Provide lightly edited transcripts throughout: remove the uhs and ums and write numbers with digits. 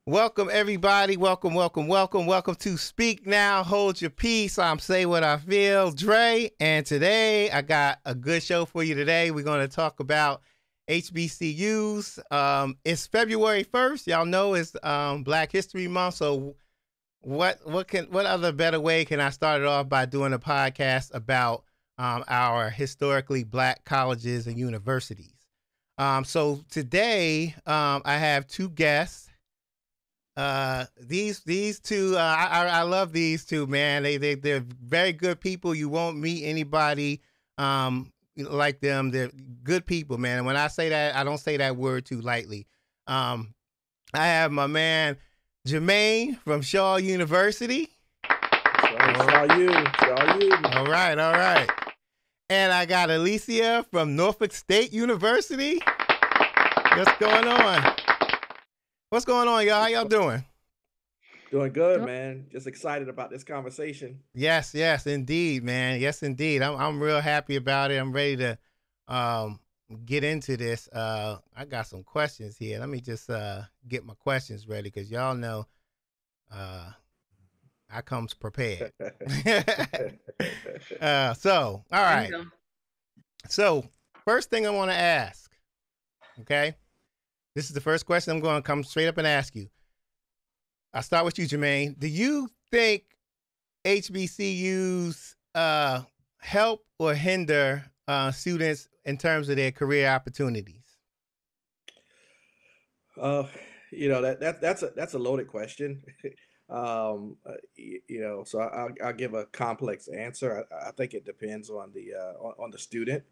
Welcome, everybody. Welcome, welcome, welcome. Welcome to Speak Now, Hold Your Peace. I'm Saywuddafeel, Dre, and today I got a good show for you today. We're going to talk about HBCUs. It's February 1st. Y'all know it's Black History Month, so what other better way can I start it off by doing a podcast about our historically Black colleges and universities? So today I have two guests. These two, I love these two, man. They're very good people. You won't meet anybody like them. They're good people, man. And when I say that, I don't say that word too lightly. I have my man Jermaine from Shaw University. Shaw U. All right. And I got Alicia from Norfolk State University. What's going on? What's going on, y'all? How y'all doing? Doing good, man. Just excited about this conversation. Yes, indeed, man. Yes, indeed. I'm real happy about it. I'm ready to get into this. I got some questions here. Let me just get my questions ready because y'all know I comes prepared. All right. So first thing I want to ask, okay? This is the first question I'm going to come straight up and ask you. I'll start with you, Jermaine. Do you think HBCUs help or hinder students in terms of their career opportunities? That's a loaded question. So I'll give a complex answer. I think it depends on the student.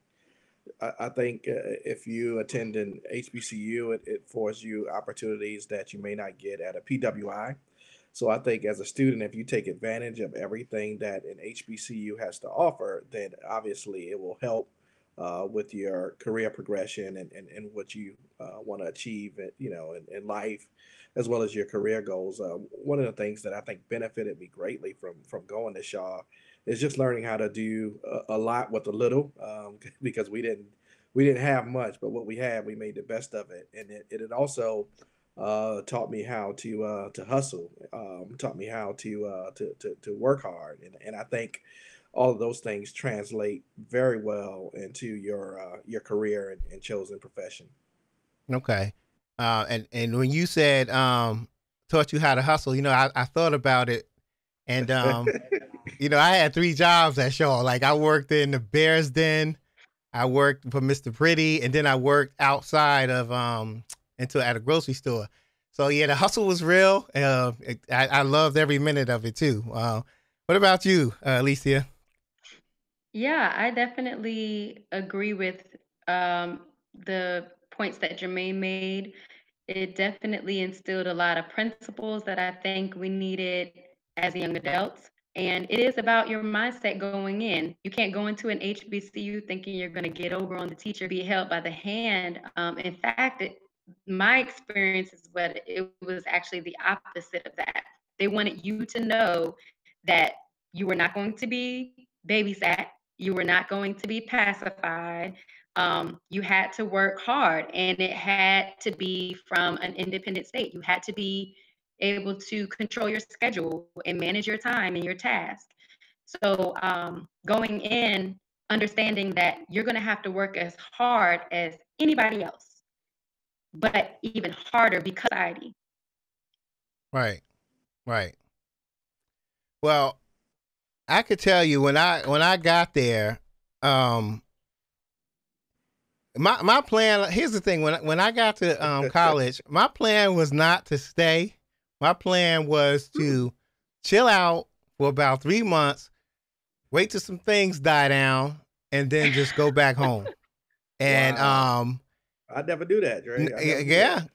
I think if you attend an HBCU, it affords you opportunities that you may not get at a PWI. So I think as a student, if you take advantage of everything that an HBCU has to offer, then obviously it will help with your career progression and what you want to achieve, in life, as well as your career goals. One of the things that I think benefited me greatly from going to Shaw is just learning how to do a lot with a little, because we didn't have much, but what we had, we made the best of it, and it also taught me how to hustle, taught me how to work hard, and I think all of those things translate very well into your career and chosen profession. Okay. And when you said taught you how to hustle, I thought about it, and I had 3 jobs at Shaw. Like I worked in the Bears Den, I worked for Mr. Pretty, and then I worked outside of at a grocery store. So yeah, the hustle was real. I loved every minute of it too. What about you, Alicia? Yeah, I definitely agree with the points that Jermaine made. It definitely instilled a lot of principles that I think we needed as young adults. And it is about your mindset going in. You can't go into an HBCU thinking you're going to get over on the teacher, be held by the hand. In fact, my experience is what it was actually the opposite of that. They wanted you to know that you were not going to be babysat, you were not going to be pacified. You had to work hard, and it had to be from an independent state. You had to be able to control your schedule and manage your time and your task. So going in, understanding that you're going to have to work as hard as anybody else, but even harder because of society. Right. Well, I could tell you when I got there, my plan. Here's the thing: when I got to college, my plan was not to stay. My plan was to chill out for about 3 months, wait till some things die down, and then just go back home. And Wow. I'd never do that, Dre. yeah,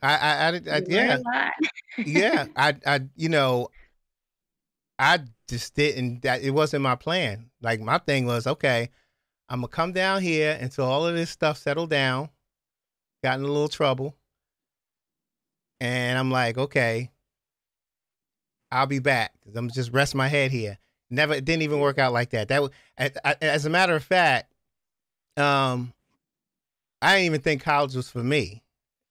yeah. I just didn't. It wasn't my plan. Like my thing was, okay, I'm gonna come down here until all of this stuff settled down. Got in a little trouble, and I'm like, okay, I'll be back. I'm just rest my head here. It didn't even work out like that. As a matter of fact, I didn't even think college was for me,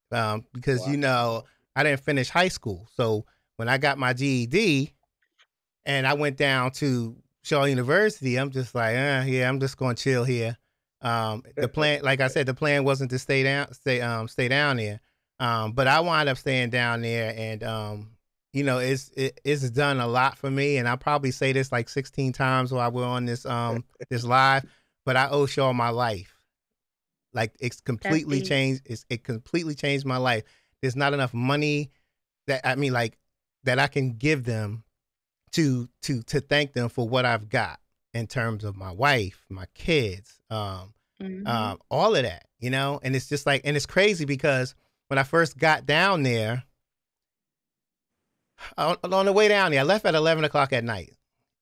because Wow. I didn't finish high school. So when I got my GED and I went down to Shaw University, I'm just like, yeah, I'm just going to chill here. The plan, like I said, the plan wasn't to stay down there. But I wound up staying down there, and you know, it's done a lot for me. And I probably say this like 16 times while we're on this live, but I owe Shaw my life. Like it's That's completely deep. changed. It completely changed my life. There's not enough money that I mean, like that I can give them to thank them for what I've got in terms of my wife, my kids, Hmm. all of that, you know. And it's just like, and it's crazy because when I first got down there, on the way down there, I left at 11 o'clock at night,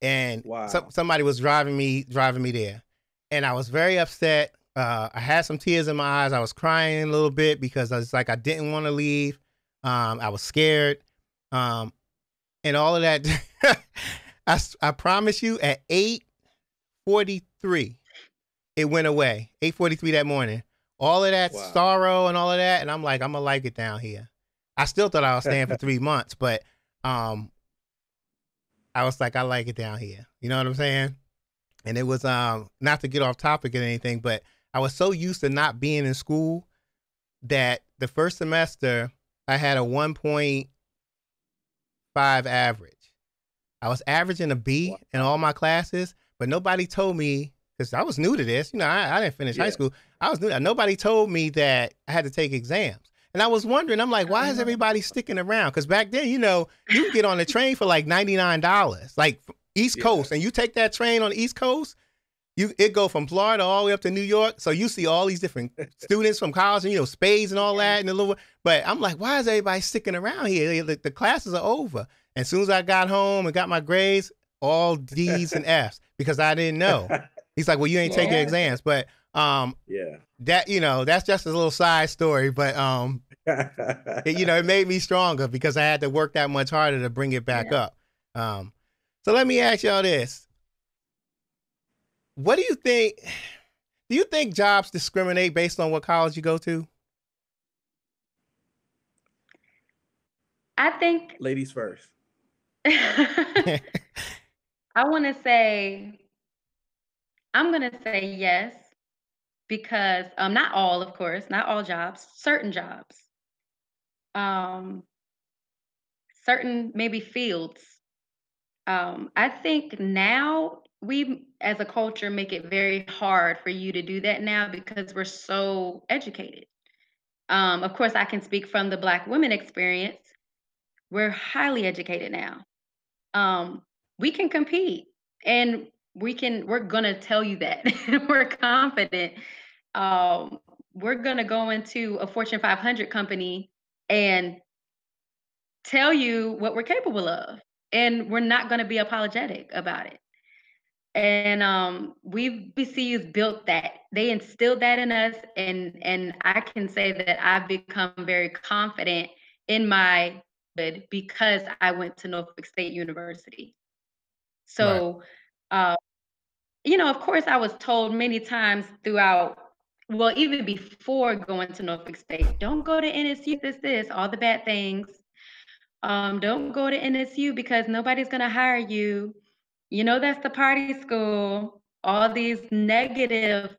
and Wow. somebody was driving me there, and I was very upset. I had some tears in my eyes. I was crying a little bit because I was like, I didn't want to leave. I was scared. Um, and all of that. I promise you, at 8:43, it went away. 8:43 that morning. All of that Wow. sorrow and all of that, and I'm like, I'm gonna like it down here. I still thought I was staying for 3 months, but um, I was like, I like it down here. You know what I'm saying? And it was not to get off topic or anything, but I was so used to not being in school that the first semester I had a 1.5 average. I was averaging a B in all Wow. my classes, but nobody told me, because I was new to this. You know, I didn't finish high Yeah. school. I was new. Nobody told me that I had to take exams. And I was wondering, I'm like, why is Oh. everybody sticking around? Because back then, you know, you can get on the train for like $99, like East Yeah. Coast, and you take that train on the East Coast, it go from Florida all the way up to New York. So you see all these different students from college, and you know, spades and all Yeah. that, and a little. But I'm like, why is everybody sticking around here? The classes are over. And as soon as I got home and got my grades, all D's and F's because I didn't know. He's like, well, you ain't taking Yeah. exams, but Yeah. that, you know, that's just a little side story. But you know, it made me stronger because I had to work that much harder to bring it back Yeah. up. Um, so let me ask y'all this: what do you think? Do you think jobs discriminate based on what college you go to? I think Ladies first. I want to say, I'm going to say yes because not all, of course, not all jobs, certain jobs, um, certain maybe fields. I think now we, as a culture, make it very hard for you to do that now because we're so educated. Of course, I can speak from the Black women experience. We're highly educated now. um, we can compete, and we're gonna tell you that. We're confident. Um, we're gonna go into a Fortune 500 company and tell you what we're capable of, and we're not gonna be apologetic about it. And we BCU's built that. They instilled that in us, and I can say that I've become very confident in my good because I went to Norfolk State University. Right. So, uh, of course, I was told many times throughout, well, even before going to Norfolk State, don't go to NSU, this, all the bad things. Don't go to NSU because nobody's going to hire you. You know, that's the party school, all these negative,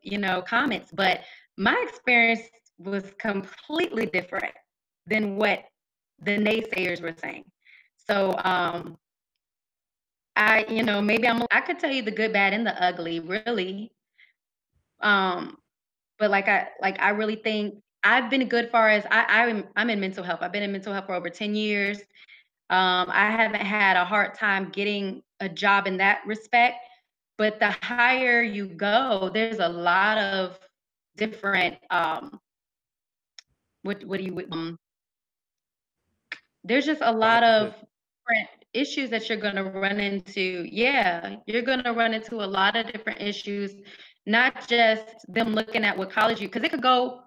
comments. But my experience was completely different than what the naysayers were saying. So, maybe I could tell you the good, bad, and the ugly, really. Um, but I really think I've been good far as I'm in mental health. I've been in mental health for over 10 years. I haven't had a hard time getting a job in that respect. But the higher you go, there's a lot of different what do you there's just a lot of Factors. different issues that you're gonna run into. Yeah, you're gonna run into a lot of different issues, not just them looking at what college you, because it could go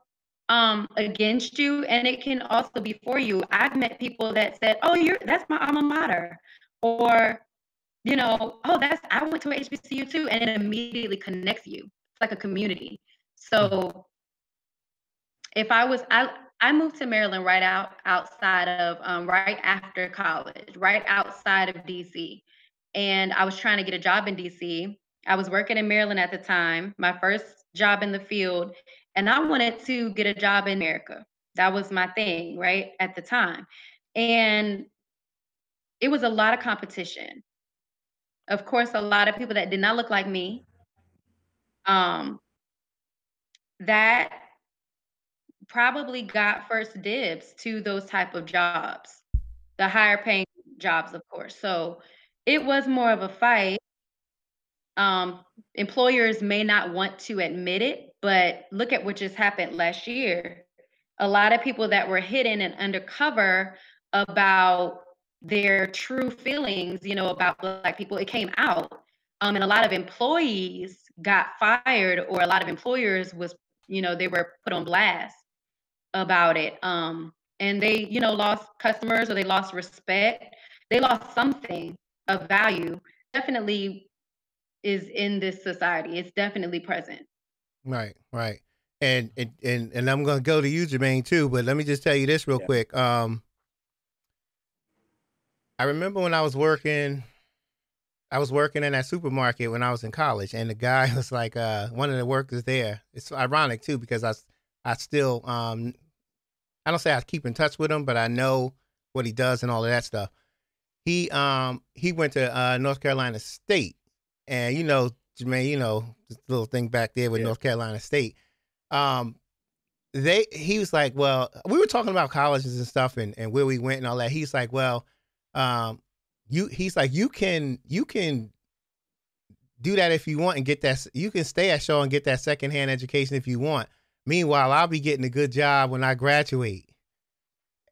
against you and it can also be for you. I've met people that said, "Oh, that's my alma mater," or "Oh, that's I went to a HBCU too," and it immediately connects you. It's like a community. Mhm. So if I was, I moved to Maryland outside of right after college, right outside of DC. And I was trying to get a job in DC. I was working in Maryland at the time, my first job in the field, and I wanted to get a job in America. That was my thing, right, at the time. And it was a lot of competition. Of course, a lot of people that did not look like me. Um, that probably got first dibs to those type of jobs, the higher paying jobs, of course. So it was more of a fight. Um, Employers may not want to admit it, but look at what just happened last year. A lot of people that were hidden and undercover about their true feelings, about Black people, it came out. And a lot of employees got fired, or a lot of employers they were put on blast about it. And they, lost customers, or they lost respect. They lost something of value. Definitely is in this society. It's definitely present. Right, right. And I'm gonna go to you, Jermaine, too. But let me just tell you this real Yeah. quick. I remember when I was working in that supermarket when I was in college, and the guy was like, one of the workers there. It's ironic too because I still I don't say I keep in touch with him, but I know what he does and all of that stuff. He went to North Carolina State, and Jermaine, this little thing back there with Yeah. North Carolina State. Um, he was like, well, we were talking about colleges and stuff, and where we went and all that. He's like, well, he's like, you can do that if you want and get that. You can stay at Shaw and get that secondhand education if you want. Meanwhile, I'll be getting a good job when I graduate.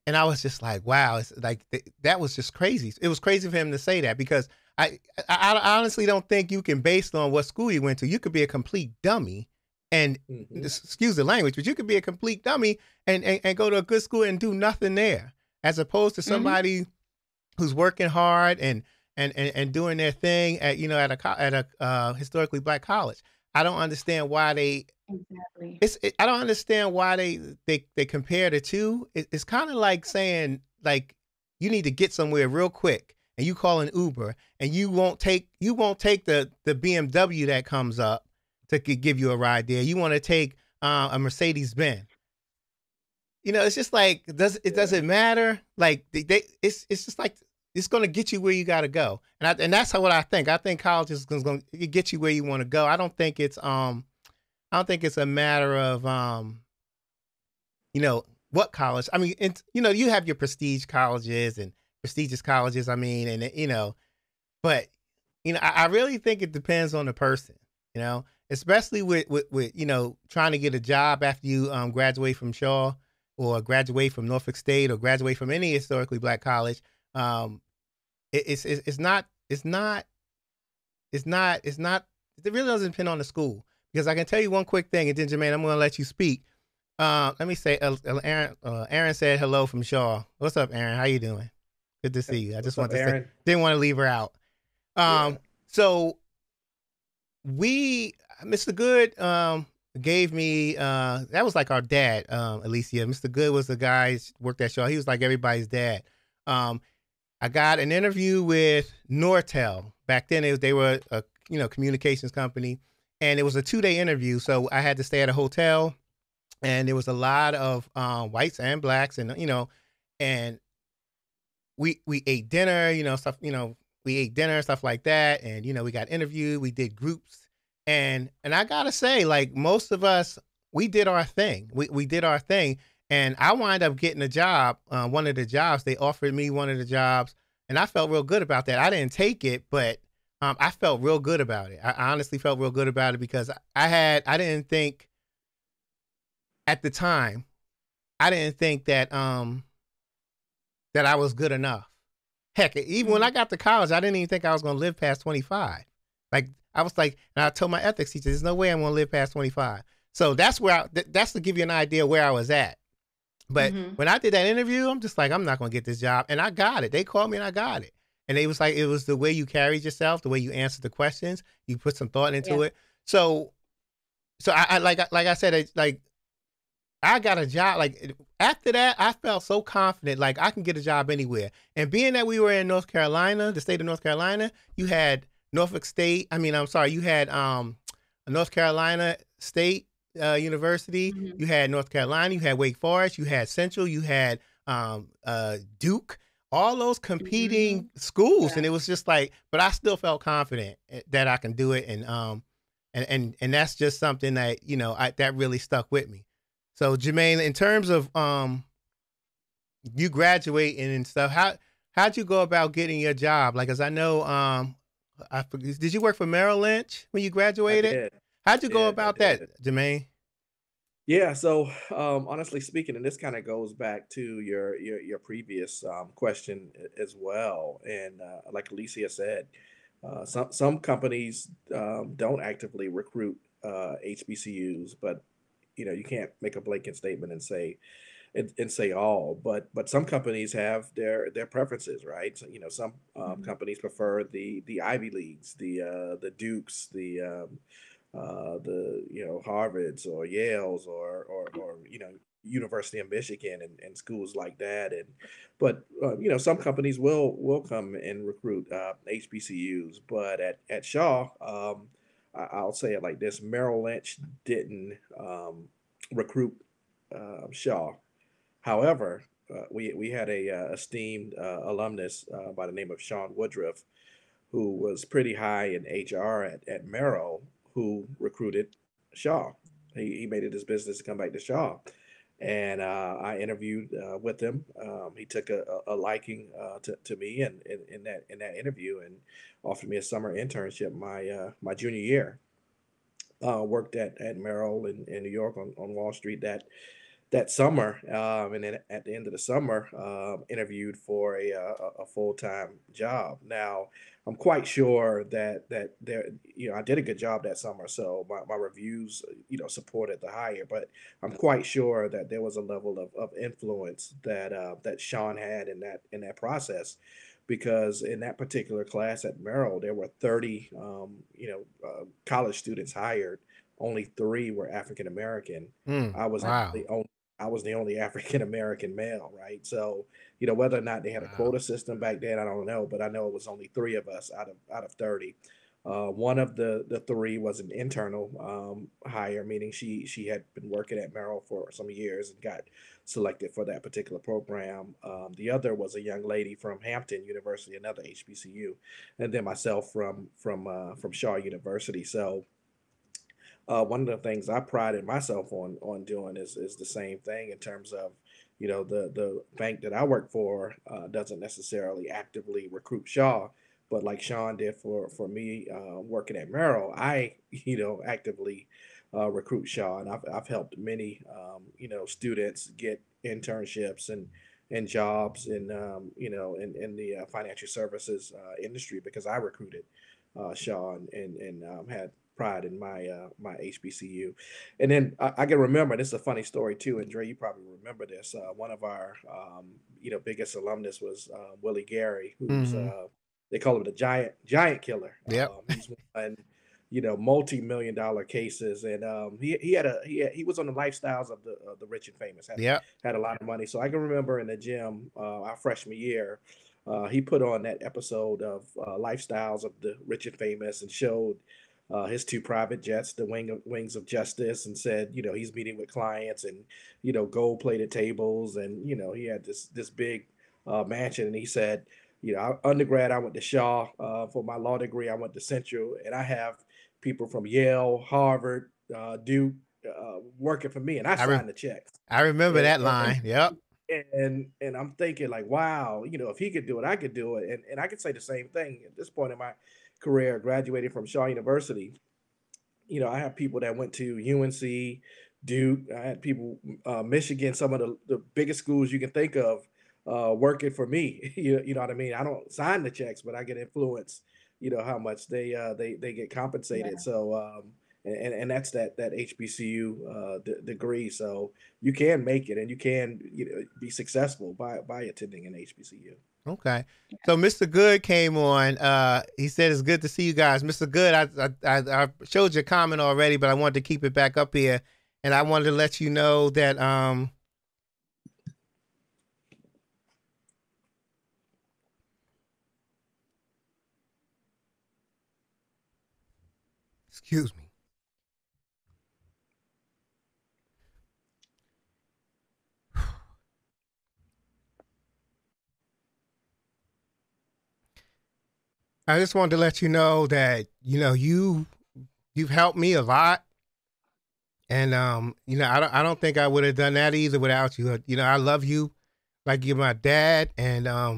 And I was just like, wow, it's like that was just crazy. It was crazy for him to say that because I honestly don't think you can, based on what school you went to, you could be a complete dummy and excuse the language, but you could be a complete dummy and go to a good school and do nothing there, as opposed to somebody who's working hard and doing their thing at a historically Black college. I don't understand why they. Exactly. I don't understand why they compare the two. It's kind of like saying, like, you need to get somewhere real quick and you call an Uber and you won't take the BMW that comes up to give you a ride there. You want to take a Mercedes Benz. It's just like, does it matter? Like it's just like, it's going to get you where you got to go. And that's what I think. I think college is going to get you where you want to go. I don't think it's a matter of what college. I mean, you have your prestige colleges and prestigious colleges. I mean, and but I really think it depends on the person. Especially with trying to get a job after you graduate from Shaw or graduate from Norfolk State or graduate from any historically Black college. It's not. It really doesn't depend on the school. Because I can tell you one quick thing, and then Jermaine, I'm going to let you speak. Let me say, Aaron said hello from Shaw. What's up, Aaron? How you doing? Good to see you. I just want to say, didn't want to leave her out. So Mr. Good gave me, that was like our dad, Alicia. Mr. Good was the guy who worked at Shaw. He was like everybody's dad. I got an interview with Nortel. Back then, they were a communications company. And it was a 2-day interview, so I had to stay at a hotel, and there was a lot of whites and Blacks, and and we ate dinner, stuff, we ate dinner, stuff like that, and we got interviewed, we did groups, and I gotta say, like, most of us, we did our thing, we did our thing, and I wound up getting a job, one of the jobs. They offered me one of the jobs, and I felt real good about that. I didn't take it, but I felt real good about it. I honestly felt real good about it because I didn't think at the time, I didn't think that that I was good enough. Heck, even when I got to college, I didn't even think I was going to live past 25. Like, I was like, and I told my ethics teacher, there's no way I'm going to live past 25. So that's where that's to give you an idea where I was at. But when I did that interview, I'm just like, I'm not going to get this job. And I got it. They called me and I got it. And it was like, it was the way you carried yourself, the way you answered the questions, you put some thought into it. So I like I said, like I got a job. Like after that, I felt so confident, like I can get a job anywhere. And being that we were in North Carolina, the state of North Carolina, you had Norfolk State. I mean, I'm sorry, you had North Carolina State University. Mhm. You had North Carolina. You had Wake Forest. You had Central. You had Duke. All those Mhm. competing schools, Yeah. and it was just like, but I still felt confident that I can do it, and that's just something that that really stuck with me. So Jermaine, in terms of you graduating and stuff, how'd you go about getting your job? Like, as I know, I forget, did you work for Merrill Lynch when you I graduated? did. How'd you go I about that, did. Jermaine? Yeah, so honestly speaking, and this kind of goes back to your previous question as well. And like Alicia said, some companies don't actively recruit HBCUs, but you can't make a blanket statement and say all. But some companies have their preferences, right? So, some Mhm. companies prefer the Ivy Leagues, the Dukes, the Harvards or Yales or University of Michigan and schools like that. And but some companies will come and recruit HBCUs, but at Shaw, I'll say it like this: Merrill Lynch didn't recruit Shaw. However, we had a esteemed alumnus by the name of Sean Woodruff, who was pretty high in HR at Merrill, who recruited Shaw. He made it his business to come back to Shaw. And I interviewed with him. He took a liking to me in that interview and offered me a summer internship my junior year. Worked at Merrill in New York on Wall Street that summer, and then at the end of the summer, interviewed for a full time job. Now, I'm quite sure that there, I did a good job that summer, so my reviews, supported the hire. But I'm quite sure that there was a level of influence that Sean had in that process, because in that particular class at Merrill, there were 30, college students hired. Only three were African American. I was Wow. the only I was the only African American male, right? So, whether or not they had a Wow. quota system back then, I don't know, but I know it was only three of us out of 30. One of the three was an internal hire, meaning she had been working at Merrill for some years and got selected for that particular program. The other was a young lady from Hampton University, another HBCU, and then myself from Shaw University. So one of the things I prided myself on doing is the same thing in terms of, the bank that I work for doesn't necessarily actively recruit Shaw, but like Sean did for me working at Merrill, I actively recruit Shaw, and I've helped many students get internships and jobs in the financial services industry because I recruited Shaw and had pride in my HBCU. And then I can remember, this is a funny story too, and Dre, you probably remember this. One of our biggest alumnus was Willie Gary, who's Hmm. they call him the giant killer. Yep. He's won multi-million dollar cases, and he was on the lifestyles of the rich and famous. had Yep. had a lot of money. So I can remember in the gym our freshman year, he put on that episode of Lifestyles of the Rich and Famous and showed his two private jets, the Wings of Justice, and said, he's meeting with clients and, gold plated tables. And, he had this big mansion. And he said, undergrad, I went to Shaw. For my law degree, I went to Central. And I have people from Yale, Harvard, Duke working for me. And I I re- signed the checks. I remember And, that and line. Yep. and I'm thinking like, wow, if he could do it, I could do it. And I could say the same thing at this point in my career, graduating from Shaw University. I have people that went to UNC, Duke. I had people, Michigan, some of the biggest schools you can think of, working for me. You know what I mean? I don't sign the checks, but I get influence. How much they get compensated. Yeah. So and that's that HBCU degree. So you can make it, and you can be successful by attending an HBCU. Okay. So Mr. Good came on. He said it's good to see you guys. Mr. Good, I showed your comment already, but I wanted to keep it back up here. and I wanted to let you know that excuse me. I just wanted to let you know that you've helped me a lot, and I don't think I would have done that either without you. I love you like you're my dad, and I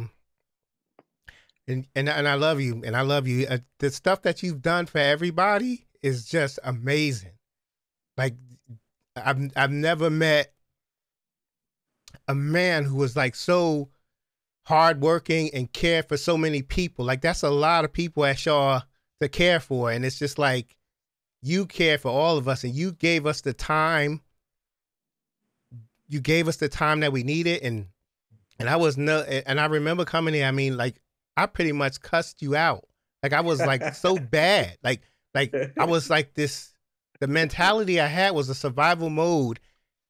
love you, and I love you. The stuff that you've done for everybody is just amazing. Like I've never met a man who was like so hardworking and cared for so many people. Like that's a lot of people at Shaw to care for, and it's just like you care for all of us, and you gave us the time. You gave us the time that we needed, and I was no, and I remember coming here. I mean, like I pretty much cussed you out. Like I was like so bad. Like I was like this. The mentality I had was a survival mode,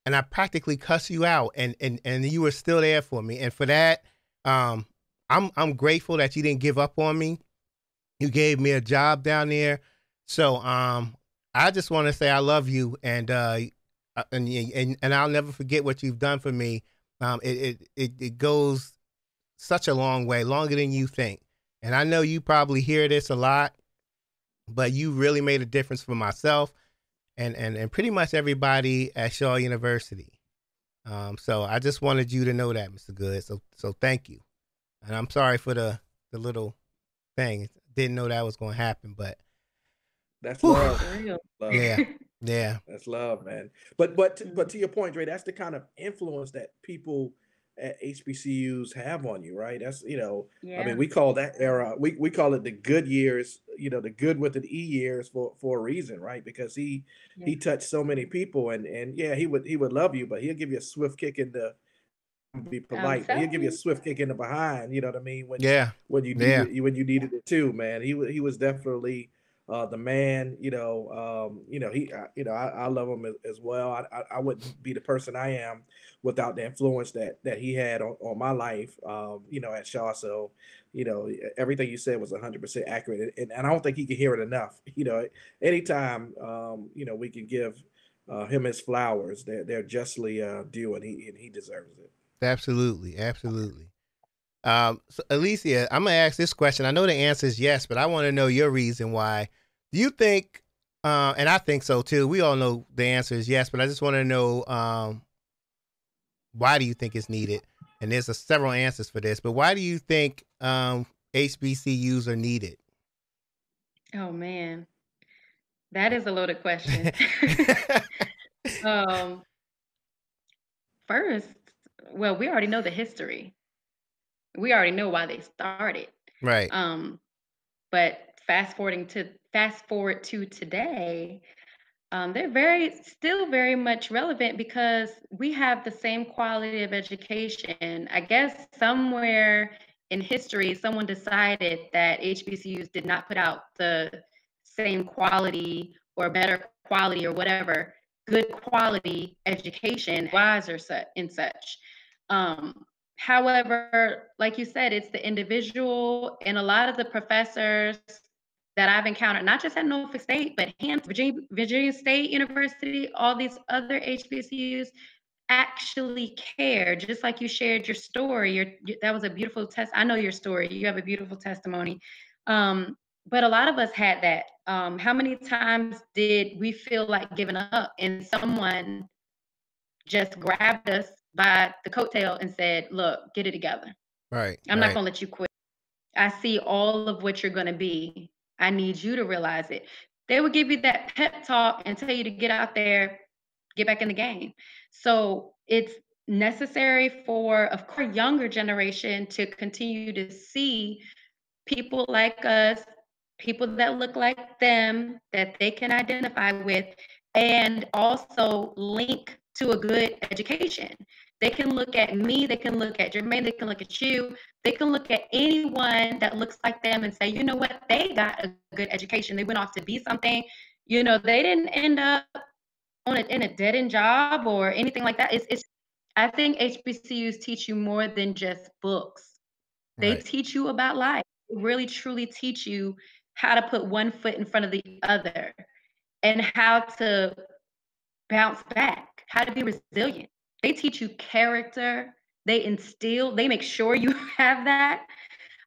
and I practically cussed you out, and you were still there for me, and for that, I'm grateful that you didn't give up on me. You gave me a job down there, so I just want to say I love you, and I'll never forget what you've done for me. It goes such a long way, longer than you think, and I know you probably hear this a lot, but you really made a difference for myself and pretty much everybody at Shaw University. So I just wanted you to know that, Mr. Good. So thank you. And I'm sorry for the little thing. Didn't know that was going to happen, but That's whew, love. For real. Love. yeah, yeah, That's love, man. But to your point, Dre, that's the kind of influence that people at HBCUs have on you, right? That's I mean, Yeah. we call that era we call it the good years, the good with an E years for a reason, right? Because Yeah. he touched so many people, and yeah, he would love you, but he'll give you a swift kick in the be I'm polite, but he'll give telling you a you. swift kick in the behind. You know what I mean? yeah, yeah. When you needed it too, man. He was definitely the man. I love him as well. I wouldn't be the person I am without the influence that he had on my life. At Shaw. So, everything you said was 100% accurate, and I don't think he can hear it enough. Anytime we can give him his flowers, they're justly due, and he deserves it. Absolutely, absolutely. So Alicia, I'm gonna ask this question. I know the answer is yes, but I want to know your reason why. Do you think? And I think so too. We all know the answer is yes, but I just want to know why do you think it's needed? And there's several answers for this, but why do you think HBCUs are needed? Oh man, that is a loaded question. um, First, well, we already know the history. We already know why they started. Right, Um, but fast forward to today, they're still very much relevant because we have the same quality of education. I guess somewhere in history, someone decided that HBCUs did not put out the same quality or better quality or whatever, good quality education, wise or such and such. However, like you said, it's the individual and a lot of the professors that I've encountered, not just at Norfolk State, but Virginia State University, all these other HBCUs actually care. Just like you shared your story. That was a beautiful test. I know your story. You have a beautiful testimony. But a lot of us had that. How many times did we feel like giving up and someone just grabbed us by the coattail and said, "Look, get it together. right, I'm not right, going to let you quit. I see all of what you're going to be. I need you to realize it." They would give you that pep talk and tell you to get out there, get back in the game. So it's necessary for, of course, younger generation to continue to see people like us, people that look like them, that they can identify with, and also link to a good education. They can look at me, they can look at Jermaine, they can look at you, they can look at anyone that looks like them and say, you know what, they got a good education. They went off to be something. They didn't end up in a dead end job or anything like that. It's I think HBCUs teach you more than just books. They Right. teach you about life. They really truly teach you how to put one foot in front of the other and how to bounce back, how to be resilient. They teach you character. They make sure you have that.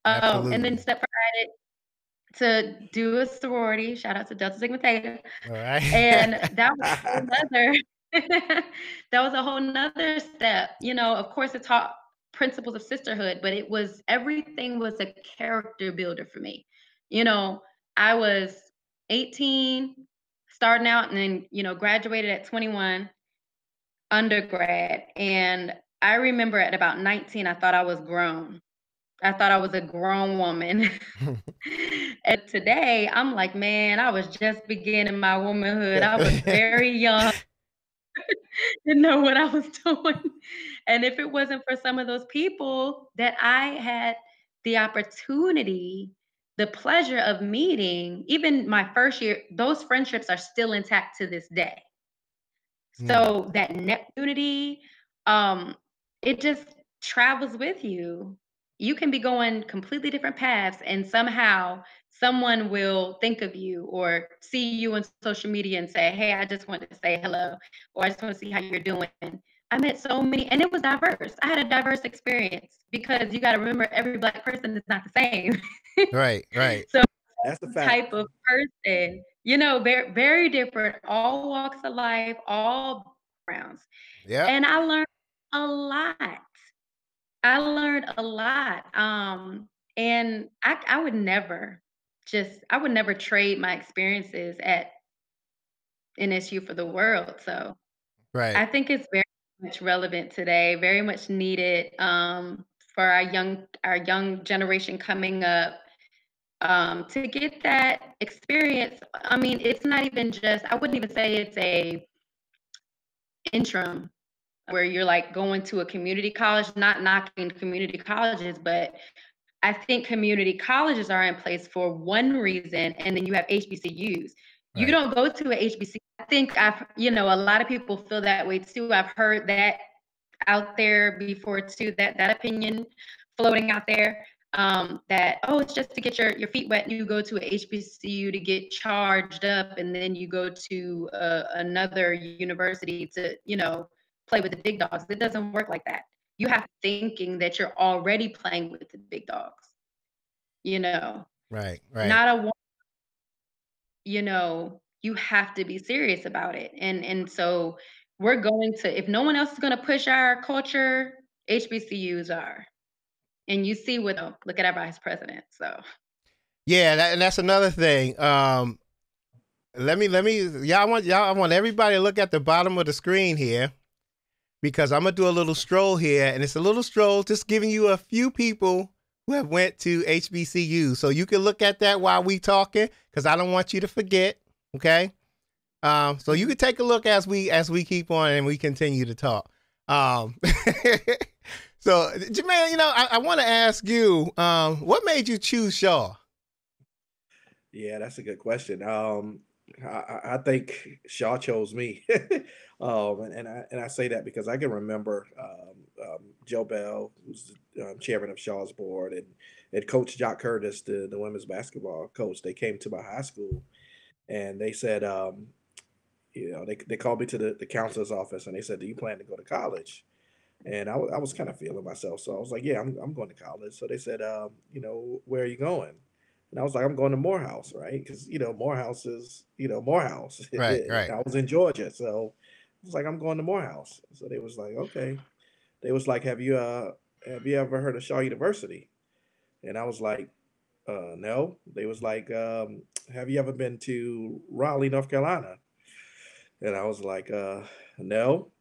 And then Absolutely. step added to do a sorority. Shout out to Delta Sigma Theta. All right. And that was a whole nother that was a whole nother step. Of course, it taught principles of sisterhood, but everything was a character builder for me. You know, I was 18, starting out, and then, graduated at 21, undergrad. And I remember at about 19, I thought I was grown. I thought I was a grown woman. And today, I'm like, man, I was just beginning my womanhood. I was very young, didn't know what I was doing. And if it wasn't for some of those people that I had the opportunity, the pleasure of meeting, even my first year, those friendships are still intact to this day. Mm, So that net unity, um, it just travels with you. You can be going completely different paths, and somehow someone will think of you or see you on social media and say, "Hey, I just want to say hello," or "I just want to see how you're doing." I met so many, and it was diverse. I had a diverse experience because you got to remember every Black person is not the same. right. Right. So That's the type fact. of person, very, very different, all walks of life, all backgrounds. Yep. And I learned a lot. I learned a lot. And I would never I would never trade my experiences at NSU for the world. So Right. I think it's very much relevant today, very much needed for our young generation coming up to get that experience. I mean, it's not even just, I wouldn't even say it's a interim where you're like going to a community college, not knocking community colleges, but I think community colleges are in place for one reason, and then you have HBCUs. You Right. don't go to a HBCU. I think a lot of people feel that way too. I've heard that out there before too, that opinion floating out there, that, oh, it's just to get your feet wet. You go to a HBCU to get charged up, and then you go to another university to play with the big dogs. It doesn't work like that. You have thinking that you're already playing with the big dogs. You know, Right. Right. not a one. You have to be serious about it, and so we're going to. If no one else is going to push our culture, HBCUs are. And you see what look at our vice president, so. Yeah, and that's another thing. Let me I want everybody to look at the bottom of the screen here because I'm gonna do a little stroll here, and it's a little stroll just giving you a few people who have went to HBCU, so you can look at that while we talking because I don't want you to forget. Okay, so you can take a look as we keep on and we continue to talk. Um, so Jermaine, I want to ask you, what made you choose Shaw? Yeah, that's a good question. I think Shaw chose me, and I say that because I can remember Joe Bell, who's the chairman of Shaw's board, and Coach Jock Curtis, the women's basketball coach. They came to my high school and they said, they called me to the counselor's office and they said, "Do you plan to go to college?" And I was kind of feeling myself, so I was like, "Yeah, I'm going to college." So they said, "Where are you going?" And I was like, "I'm going to Morehouse, right? Because Morehouse is Morehouse." Right, right, I was in Georgia, so I was like, "I'm going to Morehouse." So they was like, "Okay." They was like, "Have you ever heard of Shaw University?" And I was like, "No." They was like, "Have you ever been to Raleigh, North Carolina?" And I was like, "No."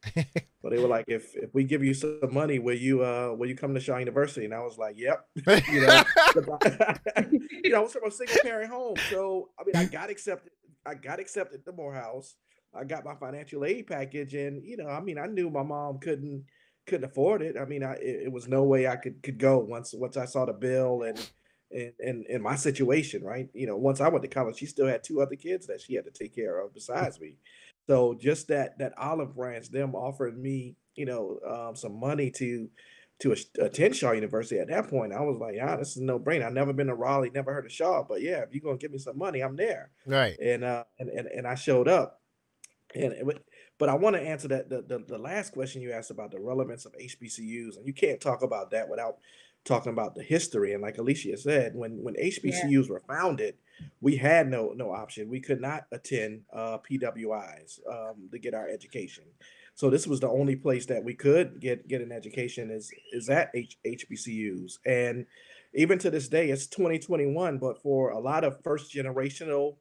So they were like, "If we give you some money, will you come to Shaw University?" And I was like, "Yep." you know, I was from a single parent home, so I mean, I got accepted. I got accepted to Morehouse. I got my financial aid package, and I mean, I knew my mom couldn't afford it. I mean, it was no way I could go once I saw the bill and my situation, right? Once I went to college, she still had two other kids that she had to take care of besides me. So just that olive branch, them offering me, some money to attend Shaw University. At that point, I was like, ah, this is no brainer. I've never been to Raleigh, never heard of Shaw, but yeah, if you're gonna give me some money, I'm there. Right. And I showed up. But I want to answer that the last question you asked about the relevance of HBCUs, and you can't talk about that without talking about the history. And like Alicia said, when Yeah, HBCUs were founded, we had no option. We could not attend PWIs to get our education. So this was the only place that we could get an education is at HBCUs. And even to this day, it's 2021, but for a lot of first generational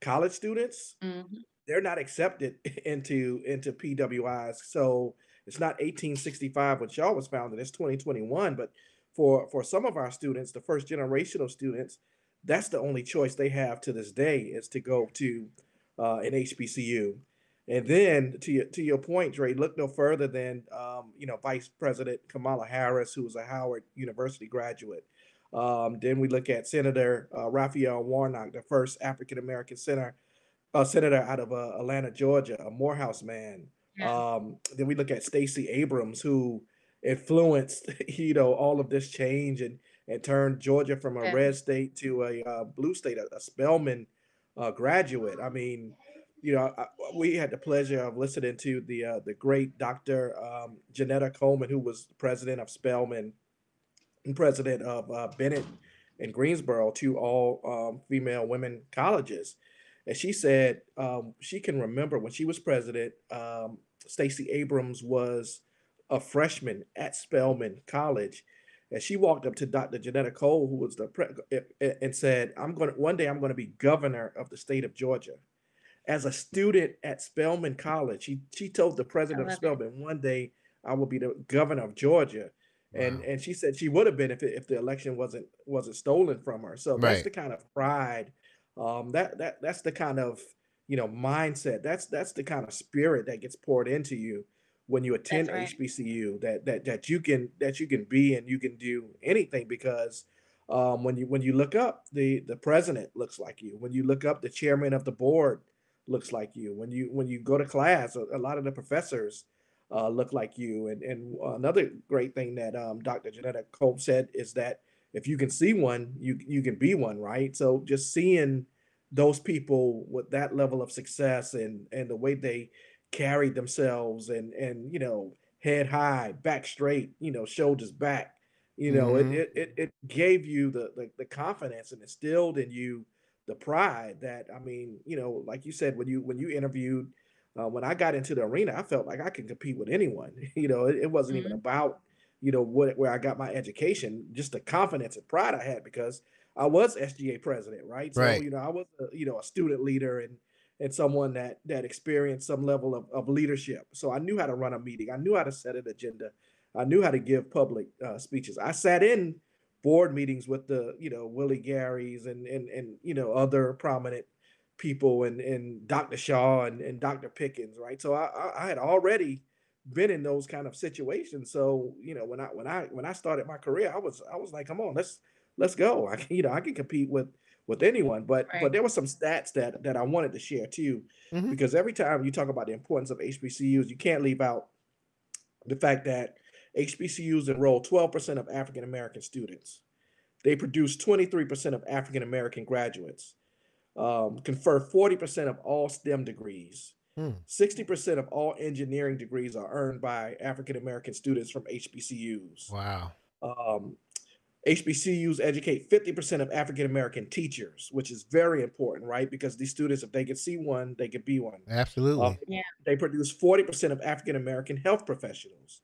college students, mhm, they're not accepted into PWIs. So it's not 1865 when Shaw was founded. It's 2021. But for some of our students, the first generational students, that's the only choice they have to this day is to go to an HBCU. And then to your point, Dre, look no further than Vice President Kamala Harris, who was a Howard University graduate. Then we look at Senator Raphael Warnock, the first African American senator out of Atlanta, Georgia, a Morehouse man. yeah, Then we look at Stacey Abrams, who influenced all of this change and turned Georgia from a red definitely. state to a blue state, a Spelman graduate. I mean, we had the pleasure of listening to the great Dr. Janetta Coleman, who was president of Spelman and president of Bennett and Greensboro, two all female women colleges. And she said she can remember when she was president, Stacey Abrams was a freshman at Spelman College. And she walked up to Dr. Janetta Cole, who was and said, one day I'm going to be governor of the state of Georgia as a student at Spelman College. She told the I president of love it. Spelman, one day I will be the governor of Georgia. And Wow. and she said she would have been if the election wasn't stolen from her. So that's Right. the kind of pride, that's the kind of mindset. That's the kind of spirit that gets poured into you when you attend That's right. HBCU. That you can be and you can do anything because when you look up, the president looks like you. When you look up, the chairman of the board looks like you. When you go to class, a lot of the professors look like you. And another great thing that Dr. Janetta Cope said is that if you can see one, you can be one, right? So just seeing those people with that level of success and the way they carried themselves and head high, back straight, shoulders back, it Hmm. it it, it gave you the confidence and instilled in you the pride that, I mean, like you said, when you interviewed, when I got into the arena, I felt like I could compete with anyone. It wasn't even Mhm, about, where I got my education, just the confidence and pride I had because I was SGA president, right? So, Right. I was a student leader and someone that experienced some level of leadership. So I knew how to run a meeting. I knew how to set an agenda. I knew how to give public speeches. I sat in board meetings with the Willie Garys and other prominent people and Dr. Shaw and Dr. Pickens, right? So I had already been in those kind of situations. So when I started my career, I was like, come on, let's go. I can compete with anyone. But right. there were some stats that I wanted to share too, Hmm. because every time you talk about the importance of HBCUs, you can't leave out the fact that HBCUs enroll 12% of African American students. They produce 23% of African American graduates, confer 40% of all STEM degrees. Hmm. 60% of all engineering degrees are earned by African American students from HBCUs. Wow. Um, HBCUs educate 50% of African American teachers, which is very important, right? Because these students, if they could see one, they could be one. Uh, Absolutely. Yeah. they produce 40% of African American health professionals.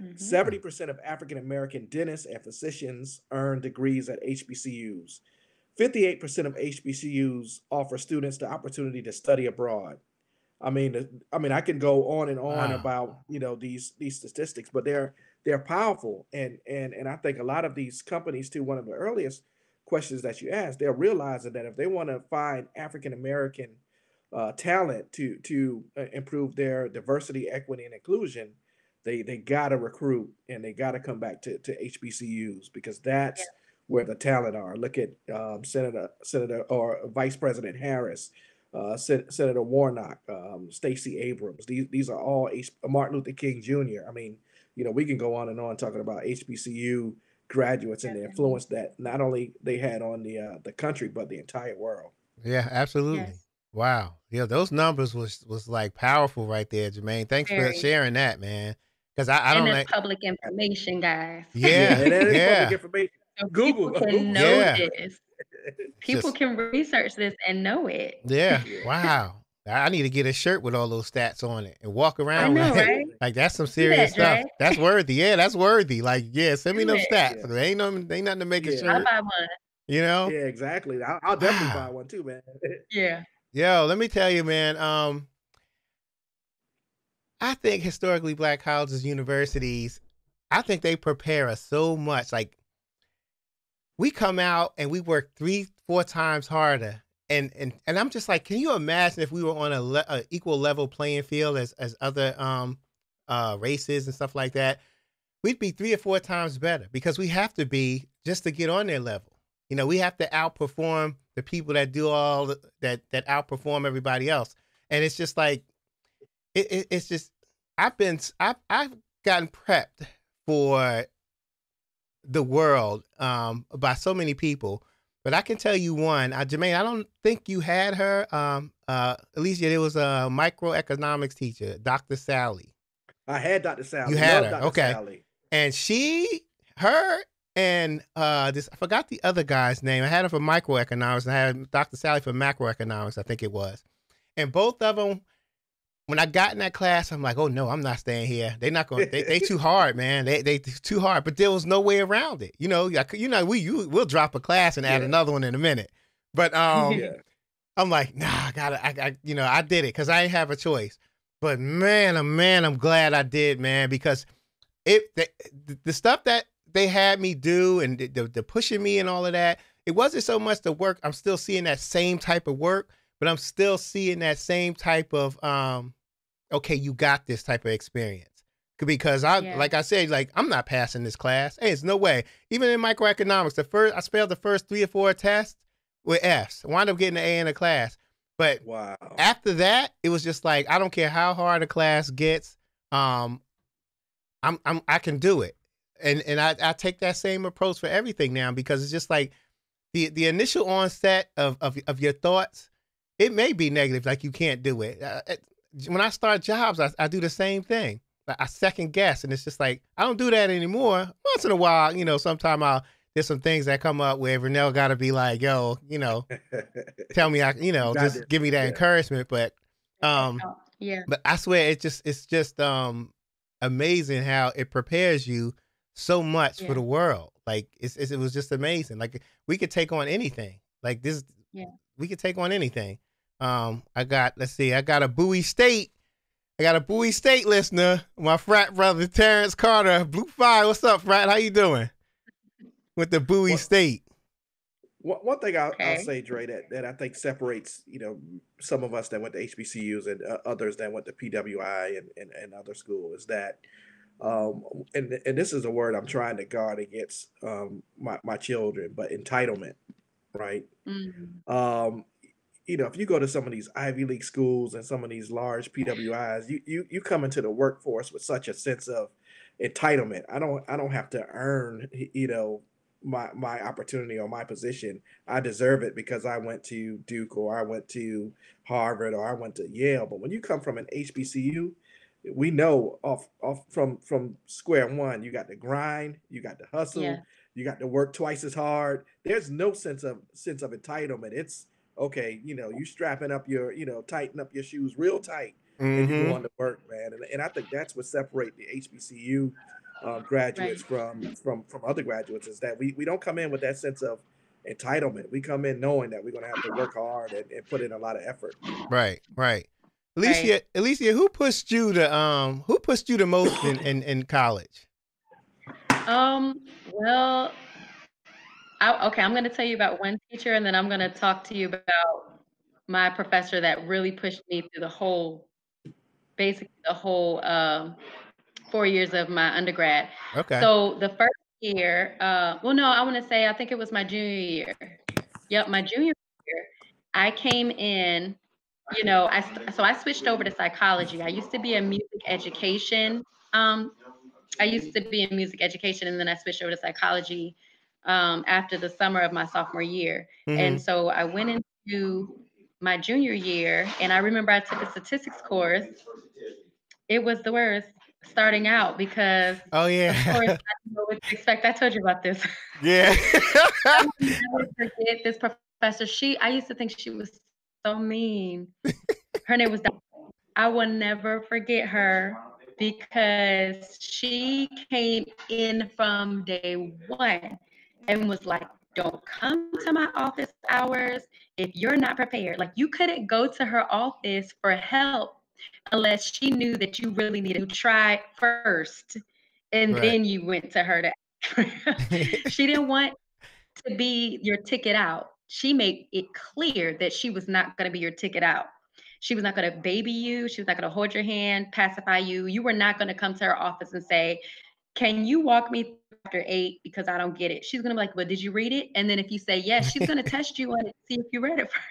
Mhm. Hmm. 70% of African American dentists and physicians earn degrees at HBCUs. 58% of HBCUs offer students the opportunity to study abroad. I can go on and on Wow. about these statistics, but they're powerful, and I think a lot of these companies, too. One of the earliest questions that you asked, they're realizing that if they want to find African American talent to improve their diversity, equity, and inclusion, they got to recruit and they got to come back to HBCUs because Yeah. that's where the talent are. Look at Senator or Vice President Harris. Senator Warnock, Stacey Abrams. These are all Martin Luther King Jr. I mean, we can go on and on talking about HBCU graduates and the Definitely. influence that not only they had on the country but the entire world. Yeah, absolutely. Yes. Wow. Yeah, those numbers was like powerful right there, Jermaine. Thanks for Very. sharing that, man. Because I And don't it's know. public information, guys. Yeah, Yeah, and that is public yeah, information. So people Google, can Google know shares yeah. it. this. It's People just can research this and know it. yeah. Yeah, Wow. I need to get a shirt with all those stats on it and walk I around know, like right? absolutely. like that's some Do serious that, stuff. Dre. That's worthy. Yeah, that's worthy. Like, yeah, send me Do them it. stats. Yeah, There ain't no ain't nothing to make a yeah, I'll shirt, buy one. you know? yeah, exactly. I'll definitely buy Wow. one too, man. Yeah. Yo, let me tell you, man. I think historically black colleges, universities, I think they prepare us so much. Like we come out and we work 3, 4 times harder. And I'm just like, can you imagine if we were on a equal level playing field as other races and stuff like that? We'd be 3 or 4 times better because we have to be just to get on their level. We have to outperform the people that do that outperform everybody else. And it's just like it's just I've gotten prepped for the world by so many people. But I can tell you one, Jermaine, I don't think you had her. Alicia, there was a microeconomics teacher, Dr. Sally. I had Dr. You Sally. had Love her. Dr. Okay. Sally. And her and this I forgot the other guy's name. I had her for microeconomics and I had Dr. Sally for macroeconomics, I think it was. And both of them, when I got in that class, I'm like, oh no, I'm not staying here. They're not going. They too hard, man. They too hard. But there was no way around it. We'll drop a class and add Yeah, another one in a minute. But yeah, I'm like, nah, I did it because I didn't have a choice. But man, oh man, I'm glad I did, man, because the stuff that they had me do and the pushing me and all of that, it wasn't so much the work. I'm still seeing that same type of work, but I'm still seeing that same type of okay, you got this type of experience. Because Yeah. like I said, like I'm not passing this class. Hey, it's no way. Even in microeconomics, I failed the first 3 or 4 tests with Fs. I wound up getting an A in the class. But wow. after that, it was just like I don't care how hard a class gets. Um, I can do it. And I take that same approach for everything now because it's just like the initial onset of your thoughts, it may be negative, like you can't do it. When I start jobs, I do the same thing. I second guess, and it's just like I don't do that anymore. Once in a while, sometime there's some things that come up where Vernell got to be like, yo, tell me, You got just this. give me that Yeah, encouragement. But That um, helps. Yeah. but I swear it's just amazing how it prepares you so much for Yeah. the world. Like it was just amazing. Like we could take on anything. Like this, Yeah. we could take on anything. Let's see, I got a Bowie State. I got a Bowie State listener, my frat brother Terrence Carter, Blue Fire. What's up, frat? How you doing with the Bowie One State? one thing I'll Okay. say, Dre, that I think separates some of us that went to HBCUs and others that went to PWI and other school is that um, and this is a word I'm trying to guard against my children, but entitlement, right? Mm. Um, if you go to some of these Ivy League schools and some of these large PWIs, you come into the workforce with such a sense of entitlement. I don't have to earn, my opportunity or my position. I deserve it because I went to Duke or I went to Harvard or I went to Yale. But when you come from an HBCU, we know off from square one, you got the grind, you got the hustle, Yeah. you got to work twice as hard. There's no sense of entitlement. It's okay, you strapping up tighten up your shoes real tight, and you go Mm-hmm. on to work, man. And I think that's what separate the HBCU graduates Right. from other graduates is that we don't come in with that sense of entitlement. We come in knowing that we're going to have to work hard and put in a lot of effort. Right, right. Right. Alicia, who pushed you the most in college? Well, okay, I'm going to tell you about one teacher and then I'm going to talk to you about my professor that really pushed me through basically the whole 4 years of my undergrad. Okay. So the first year, well, no, I want to say I think it was my junior year. Yep, my junior year, I came in. So I switched over to psychology. I used to be a music education. Um, I used to be in music education, and then I switched over to psychology after the summer of my sophomore year. And Hmm. so I went into my junior year, and I remember I took a statistics course. It was the worst starting out because, Oh of course, yeah. I didn't know what to expect. I told you about this. Yeah. I will never forget this professor. I used to think she was so mean. Her name was I will never forget her because she came in from day one and was like, don't come to my office hours if you're not prepared. Like, you couldn't go to her office for help unless she knew that you really needed to try first. And Right. then you went to her to she didn't want to be your ticket out. She made it clear that she was not going to be your ticket out. She was not going to baby you. She was not going to hold your hand, pacify you. You were not going to come to her office and say, can you walk me through chapter 8 because I don't get it? She's going to be like, well, did you read it? And then if you say yes, she's going to test you on it, see if you read it first.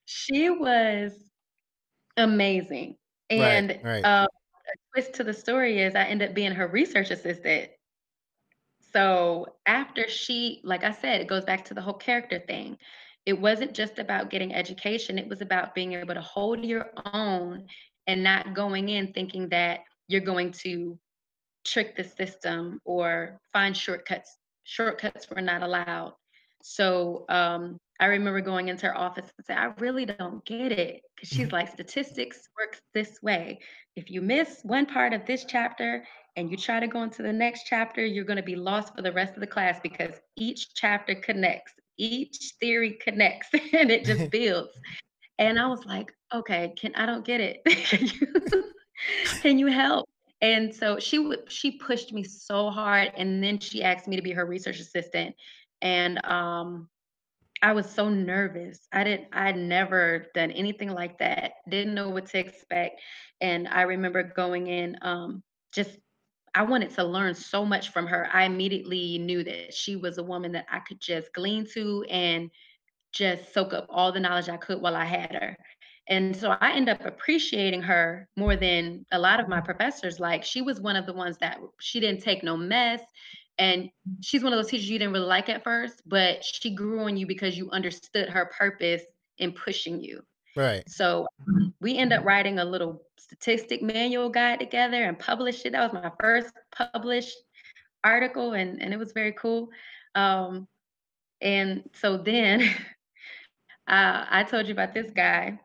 She was amazing. Right. And Right. a twist to the story is I ended up being her research assistant. So after like I said, it goes back to the whole character thing. It wasn't just about getting education, it was about being able to hold your own and not going in thinking that you're going to trick the system or find shortcuts. Shortcuts were not allowed. So I remember going into her office and say, I really don't get it. Because she's like, statistics works this way. If you miss one part of this chapter and you try to go into the next chapter, you're going to be lost for the rest of the class because each chapter connects, each theory connects, and it just builds. And I was like, okay, I don't get it. Can you help? And so she pushed me so hard, and then she asked me to be her research assistant. And I was so nervous. I'd never done anything like that. Didn't know what to expect. And I remember going in, just I wanted to learn so much from her. I immediately knew that she was a woman that I could just glean to and just soak up all the knowledge I could while I had her. And so I end up appreciating her more than a lot of my professors. Like, she was one of the ones that she didn't take no mess. And she's one of those teachers you didn't really like at first, but she grew on you because you understood her purpose in pushing you. Right. So we end up writing a little statistic manual guide together and published it. That was my first published article, and it was very cool. Um, and so then I told you about this guy.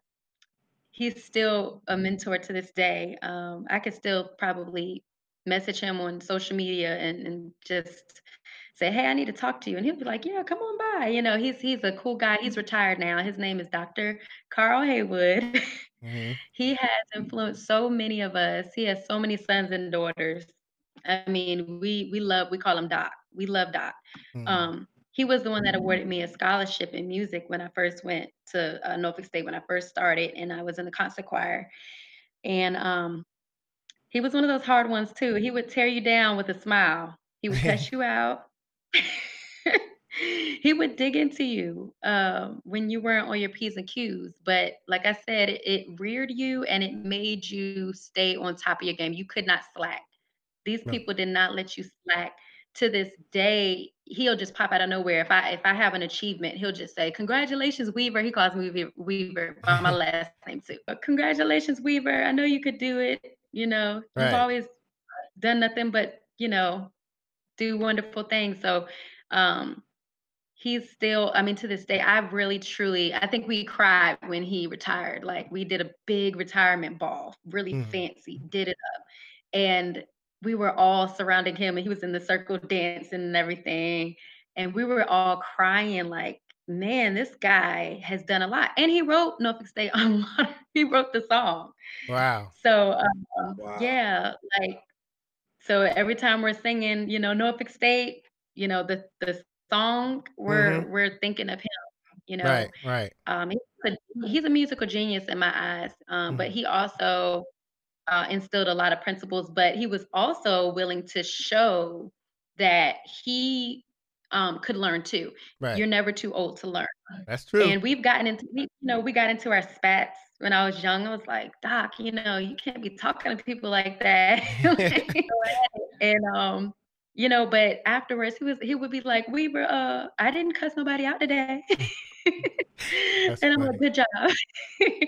He's still a mentor to this day. I could still probably message him on social media and just say, "Hey, I need to talk to you," and he'll be like, "Yeah, come on by." He's a cool guy. He's retired now. His name is Dr. Carl Haywood. Hmm. He has influenced so many of us. He has so many sons and daughters. I mean, we call him Doc. We love Doc. Hmm. He was the one that awarded me a scholarship in music when I first went to Norfolk State when I first started, and I was in the concert choir. And he was one of those hard ones too. He would tear you down with a smile. He would cuss you out. He would dig into you when you weren't on your P's and Q's. But like I said, it reared you and it made you stay on top of your game. You could not slack. These No. people did not let you slack. To this day, he'll just pop out of nowhere. If I have an achievement, he'll just say, "Congratulations, Weaver." He calls me Weaver by my last name too. Congratulations, Weaver. I know you could do it. You've Right. always done nothing but, do wonderful things. So um he's still, I mean, to this day, I think we cried when he retired. Like, we did a big retirement ball, really Hmm. fancy, did it up. And we were all surrounding him, and he was in the circle dancing and everything. And we were all crying, like, man, this guy has done a lot. And he wrote Norfolk State on Water. He wrote the song. Wow. So, Wow. yeah, like, so every time we're singing, Norfolk State, the song, Hmm. we're thinking of him, you Right. know. Right. He's a musical genius in my eyes, but Hmm. he also instilled a lot of principles, but he was also willing to show that he could learn too. Right. You're never too old to learn. That's true. And we've gotten into we got into our spats when I was young. I was like, "Doc, you can't be talking to people like that." And, but afterwards he would be like, "We were, I didn't cuss nobody out today." That's And I'm like, funny. "Good job."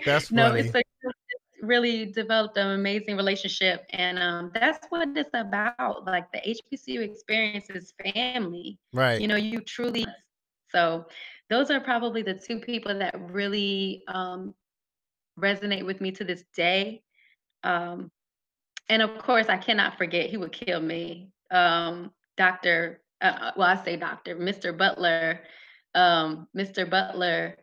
That's No, it's funny. like really developed an amazing relationship, and, that's what it's about, like, the HBCU experience is family. Right. You truly so those are probably the 2 people that really, resonate with me to this day. Um, and of course, I cannot forget, he would kill me. Doctor, well, I say doctor, Mr. Butler. Mr. Butler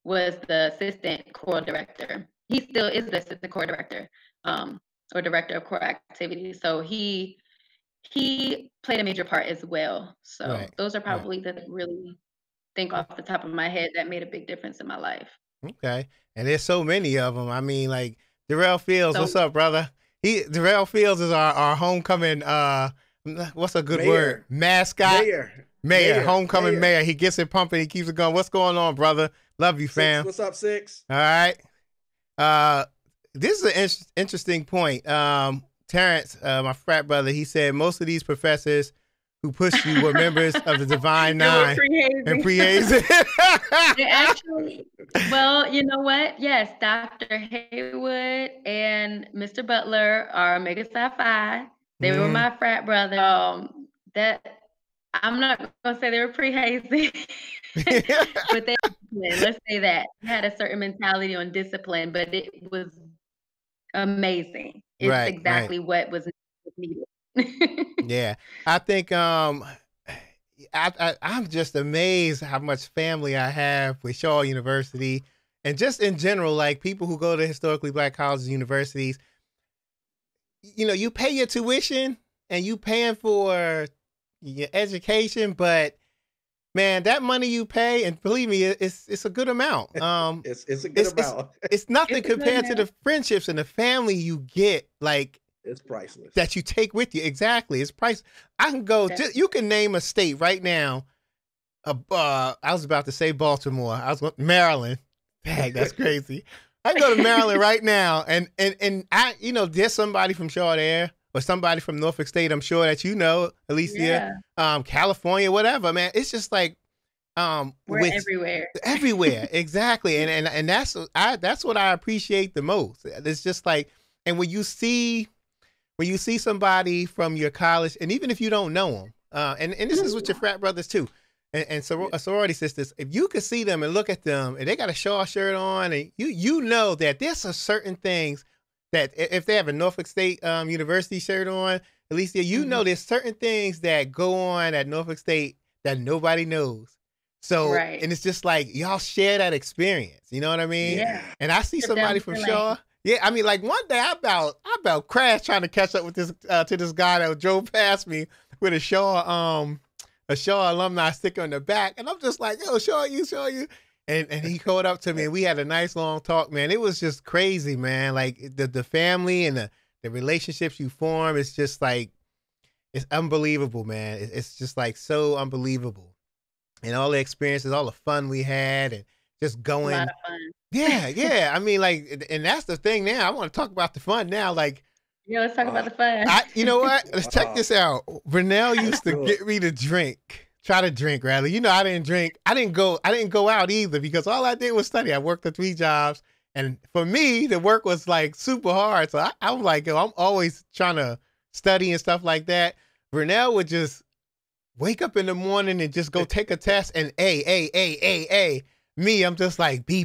was the assistant core director. He still is the assistant core director, or director of core activities. So he played a major part as well. So Right. those are Right. probably the really think off the top of my head that made a big difference in my life. Okay. And there's so many of them. I mean, like Darrell Fields, So what's up, brother? Darrell Fields is our homecoming what's a good word? Mayor, Mascot. Mayor, homecoming mayor. mayor. He gets it pumping, he keeps it going. What's going on, brother? Love you, Six, fam. what's up, Six? All right. This is an interesting point. Terrence, my frat brother, he said most of these professors who pushed you were members of the Divine they were Nine and pre-hazing. pre-hazing. They actually, well, you know what? Yes, Dr. Haywood and Mr. Butler are Omega Psi Phi. They were my frat brother. That I'm not gonna say they were pre-hazing, but they let's say that they had a certain mentality on discipline, but it was amazing. It's Right, right. exactly what was needed. Yeah. I think I'm just amazed how much family I have with Shaw University and just in general, like people who go to historically Black colleges and universities. You pay your tuition and you paying for your education, but man, that money you pay, and believe me, it's a good amount. It's a good amount. It's nothing It's a good compared to the friendships and the family you get, like It's priceless. that you take with you. Exactly, it's price. I can go. You can name a state right now. I was about to say Baltimore. I was Maryland. Dang, that's crazy. I can go to Maryland right now, and I, there's somebody from Shaw there, or somebody from Norfolk State. I'm sure that Alicia, California, whatever. Man, it's just like we're everywhere. Everywhere, exactly, and that's what I appreciate the most. It's just like, and when you see somebody from your college, and even if you don't know them, and this is with your frat brothers too. And sorority sisters, if you could see them and look at them, and they got a Shaw shirt on, and you know that there's a certain things that if they have a Norfolk State University shirt on, at least know there's certain things that go on at Norfolk State that nobody knows. So, right. And it's just like y'all share that experience. You know what I mean? Yeah. And I see somebody from Shaw. Yeah, I mean, like one day I about crashed trying to catch up with this to this guy that drove past me with a Shaw alumni sticker on the back, and I'm just like, yo, show you. And he called up to me, and we had a nice long talk, man. It was just crazy, man. Like the family and the relationships you form, it's just like, it's unbelievable, man. It's just like so unbelievable. And all the experiences, all the fun we had, and just going. A lot of fun. Yeah. I mean, like, and that's the thing now. I want to talk about the fun now. Like, yeah, let's talk about the fun. You know what? Let's check this out. Vernell used to get me to try to drink rather. I didn't drink. I didn't go out either because all I did was study. I worked the 3 jobs, and for me, the work was like super hard. So I'm like, yo, I'm always trying to study and stuff like that. Vernell would just wake up in the morning and just go take a test and A. Me, I'm just like B+.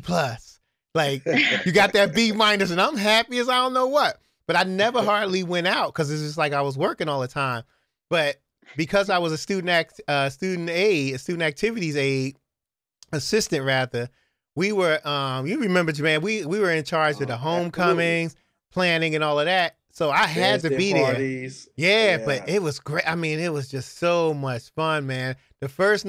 Like you got that B-, and I'm happy as I don't know what. But I never hardly went out because it's just like I was working all the time. But because I was a student activities aide, assistant rather, we were you remember, Jermaine, we were in charge of the homecomings, planning and all of that. So I had to be parties. there. Yeah, but it was great. I mean, it was just so much fun, man. The first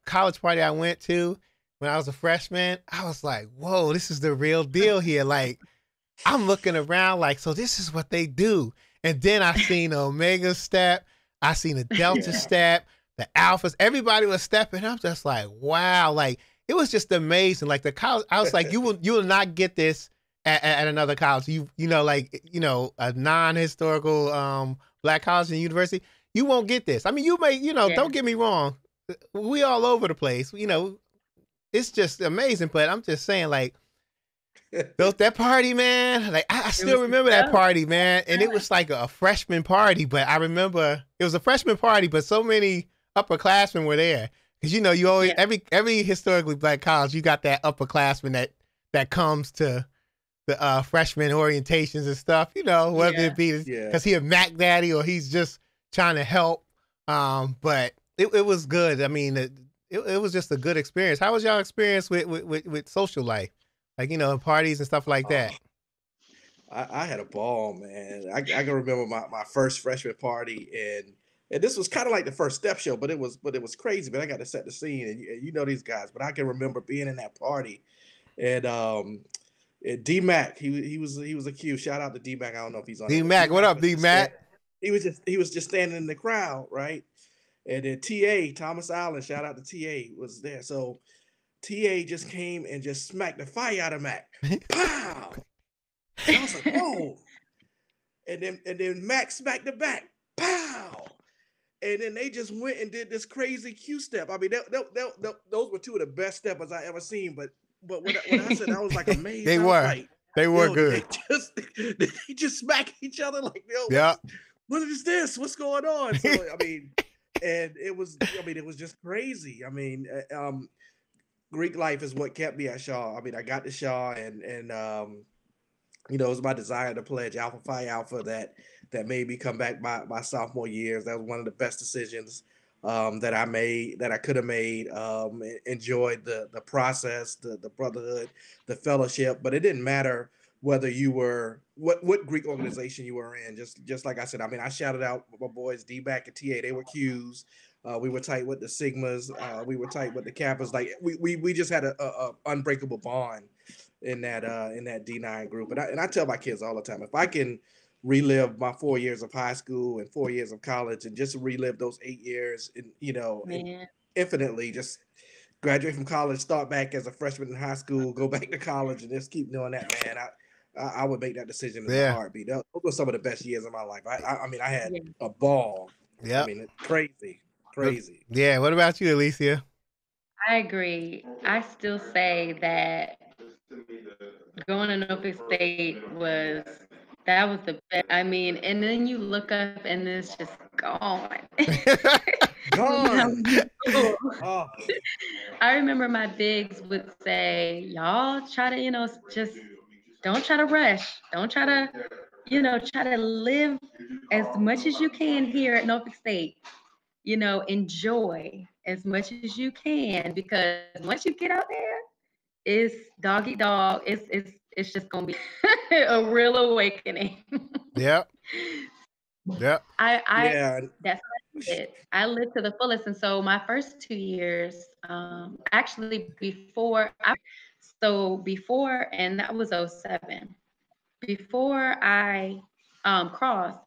college party I went to when I was a freshman, I was like, whoa, this is the real deal here. Like, I'm looking around like, so this is what they do. And then I seen the Omega step, I seen the Delta Yeah. step, the Alphas. Everybody was stepping. I'm just like, wow, like it was just amazing. Like the college, I was like, you will not get this at another college. You know, like a non-historical black college and university. You won't get this. I mean, you may, Yeah. don't get me wrong. We all over the place. It's just amazing. But I'm just saying, like, that party, man. Like, I It still was remember that tough. party, man. And it was like a freshman party, but I remember it was a freshman party, but so many upperclassmen were there. Because you always Yeah. every historically black college, you got that upperclassman that comes to the freshman orientations and stuff. Whether Yeah. it be Yeah. because he a Mac Daddy or he's just trying to help. But it was good. I mean, it was just a good experience. How was y'all experience with social life? Like, parties and stuff like that. I had a ball, man. I can remember my first freshman party, and this was kind of like the first step show, but it was crazy. But I got to set the scene, and you know these guys. But I can remember being in that party, and D Mac, he was a Q. Shout out to D Mac. I don't know if he's on D there, but Mac, what up, was D just Mac? he was just standing in the crowd, right? And then TA Thomas Allen, shout out to TA, was there. So TA just came and just smacked the fire out of Mac. Pow! And I was like, whoa. And then Mac smacked the back. Pow! And then they just went and did this crazy Q step. I mean, those were two of the best steppers I ever seen. But when I said I was like amazed, They I was were. like, They were yo, good. did they just smack each other like, yo, Yeah. what is this? What's going on? So I mean, and it was just crazy. I mean, Greek life is what kept me at Shaw. I mean, I got to Shaw, and it was my desire to pledge Alpha Phi Alpha that made me come back my sophomore years. That was one of the best decisions that I made, that I could have made. Enjoyed the process, the brotherhood, the fellowship, but it didn't matter whether you were what Greek organization you were in. Just like I said, I mean, I shouted out my boys D back at TA. They were Qs. We were tight with the Sigmas. We were tight with the Kappas. Like we just had a unbreakable bond in that D9 group. And I tell my kids all the time, if I can relive my 4 years of high school and 4 years of college and just relive those 8 years and Man. infinitely, just graduate from college, start back as a freshman in high school, go back to college, and just keep doing that, man. I would make that decision in a Yeah. heartbeat. Those were some of the best years of my life. I mean, I had Yeah. a ball. Yeah. I mean, it's crazy. Yeah. What about you, Alicia? I agree. I still say that going to Norfolk State that was the best. I mean, and then you look up and it's just gone. Gone. Oh, I remember my bigs would say, y'all try to, just don't try to rush. Don't try to, try to live as much as you can here at Norfolk State. Enjoy as much as you can, because once you get out there, it's dog eat dog. It's just gonna be a real awakening. Yep. Yep. I yeah. That's what I did. I lived to the fullest, and so my first 2 years, actually before, and that was '07. Before I crossed,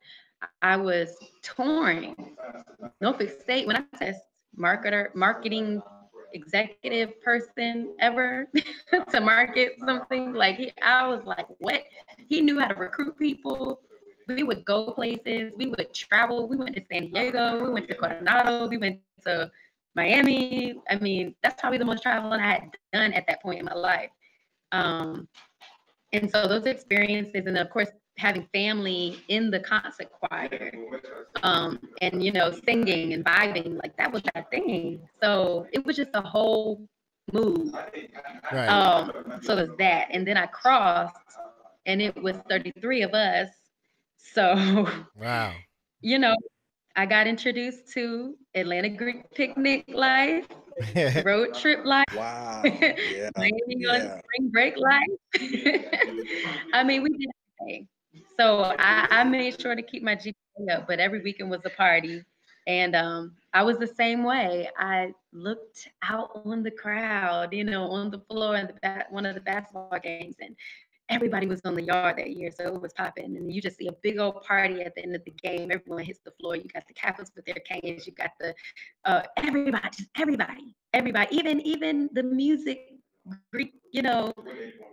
I was touring Norfolk State when I was marketing executive person ever to market something. Like I was like, what? He knew how to recruit people. We would go places. We would travel. We went to San Diego. We went to Coronado. We went to Miami. I mean, that's probably the most traveling I had done at that point in my life. Um, and so those experiences, and of course, having family in the concert choir, and singing and vibing, like that was that thing. So it was just a whole mood. Right. So there's that, and then I crossed, and it was 33 of us. So Wow. I got introduced to Atlanta Greek picnic life, road trip life, Wow. Yeah. Miami on Yeah. spring break life. I mean, we did everything. So I made sure to keep my GPA up, but every weekend was a party. And I was the same way. I looked out on the crowd, on the floor in one of the basketball games, and everybody was on the yard that year, so it was popping. And you just see a big old party at the end of the game. Everyone hits the floor. You got the Kappas with their canes. You got the everybody, just everybody, even the music, Greek,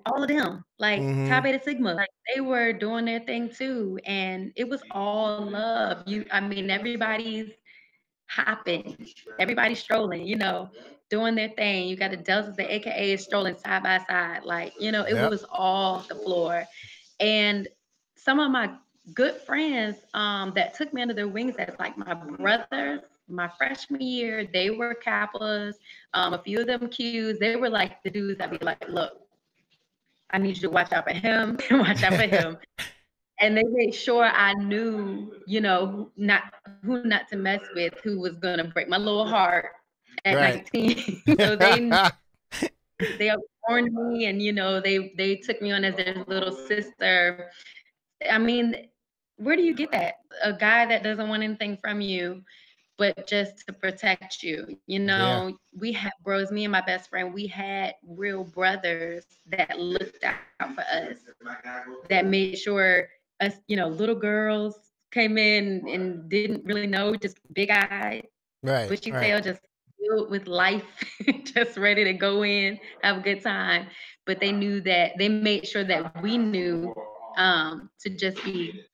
all of them, like Chi Mm-hmm. Beta Sigma, like they were doing their thing too, and it was all love. I mean, everybody's hopping, everybody strolling, doing their thing. You got the Deltas, the AKAs strolling side by side. Like, it Yep. was all the floor. And some of my good friends that took me under their wings as like my brothers, my freshman year, they were Kappas, a few of them Qs. They were like the dudes that be like, look, I need you to watch out for him, watch out for him. And they made sure I knew, who not to mess with, who was gonna break my little heart at Right. 19. They warned me, and they took me on as their little sister. I mean, where do you get that? A guy that doesn't want anything from you, but just to protect you. Yeah. We had bros, me and my best friend, we had real brothers that looked out for us, that made sure us, little girls came in and didn't really know, just big eyed, Right. bushy Right. tail, just filled with life, just ready to go in, have a good time. But they knew that they made sure that we knew to just be,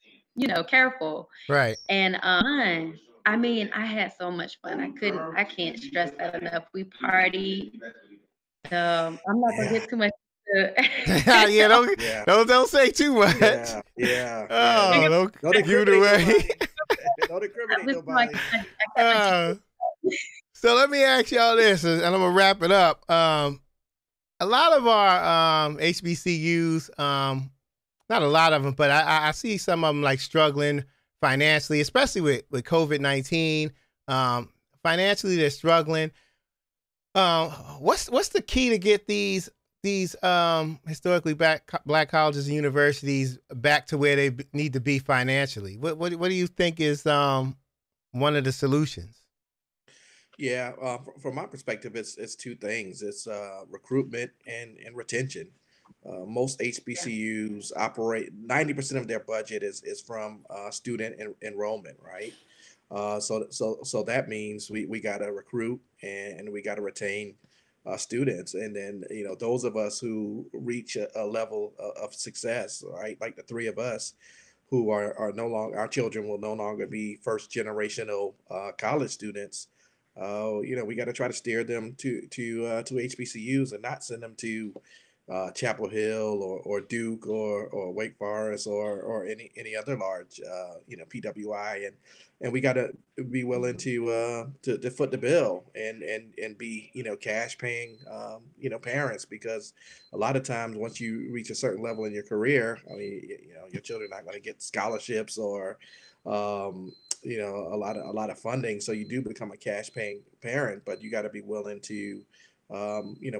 careful. Right. And I mean, I had so much fun. I can't stress that enough. We partied. I'm not gonna Yeah. get too much Yeah. Don't, Yeah. don't don't say too much. Yeah. Yeah. Yeah. Oh, Don't don't give it incriminate away. nobody. Don't incriminate Listen, like, nobody. I kept Uh, so let me ask y'all this, and I'm gonna wrap it up. A lot of our HBCUs, not a lot of them, but I see some of them like struggling financially, especially with COVID-19. Financially, they're struggling. What's the key to get these historically black colleges and universities back to where they need to be financially? What do you think is one of the solutions? Yeah, from my perspective, it's two things. It's recruitment and retention. Most yeah. HBCUs operate 90% of their budget is from student enrollment, right? So that means we got to recruit and we got to retain students, and then those of us who reach a level of success, right? Like the three of us who are no longer, our children will no longer be first generational college students. We got to try to steer them to HBCUs and not send them to Chapel Hill or Duke or Wake Forest or any other large PWI, and we got to be willing to foot the bill and be cash paying parents, because a lot of times once you reach a certain level in your career, I mean your children are not going to get scholarships or um, a lot of funding, so you do become a cash paying parent, but you got to be willing to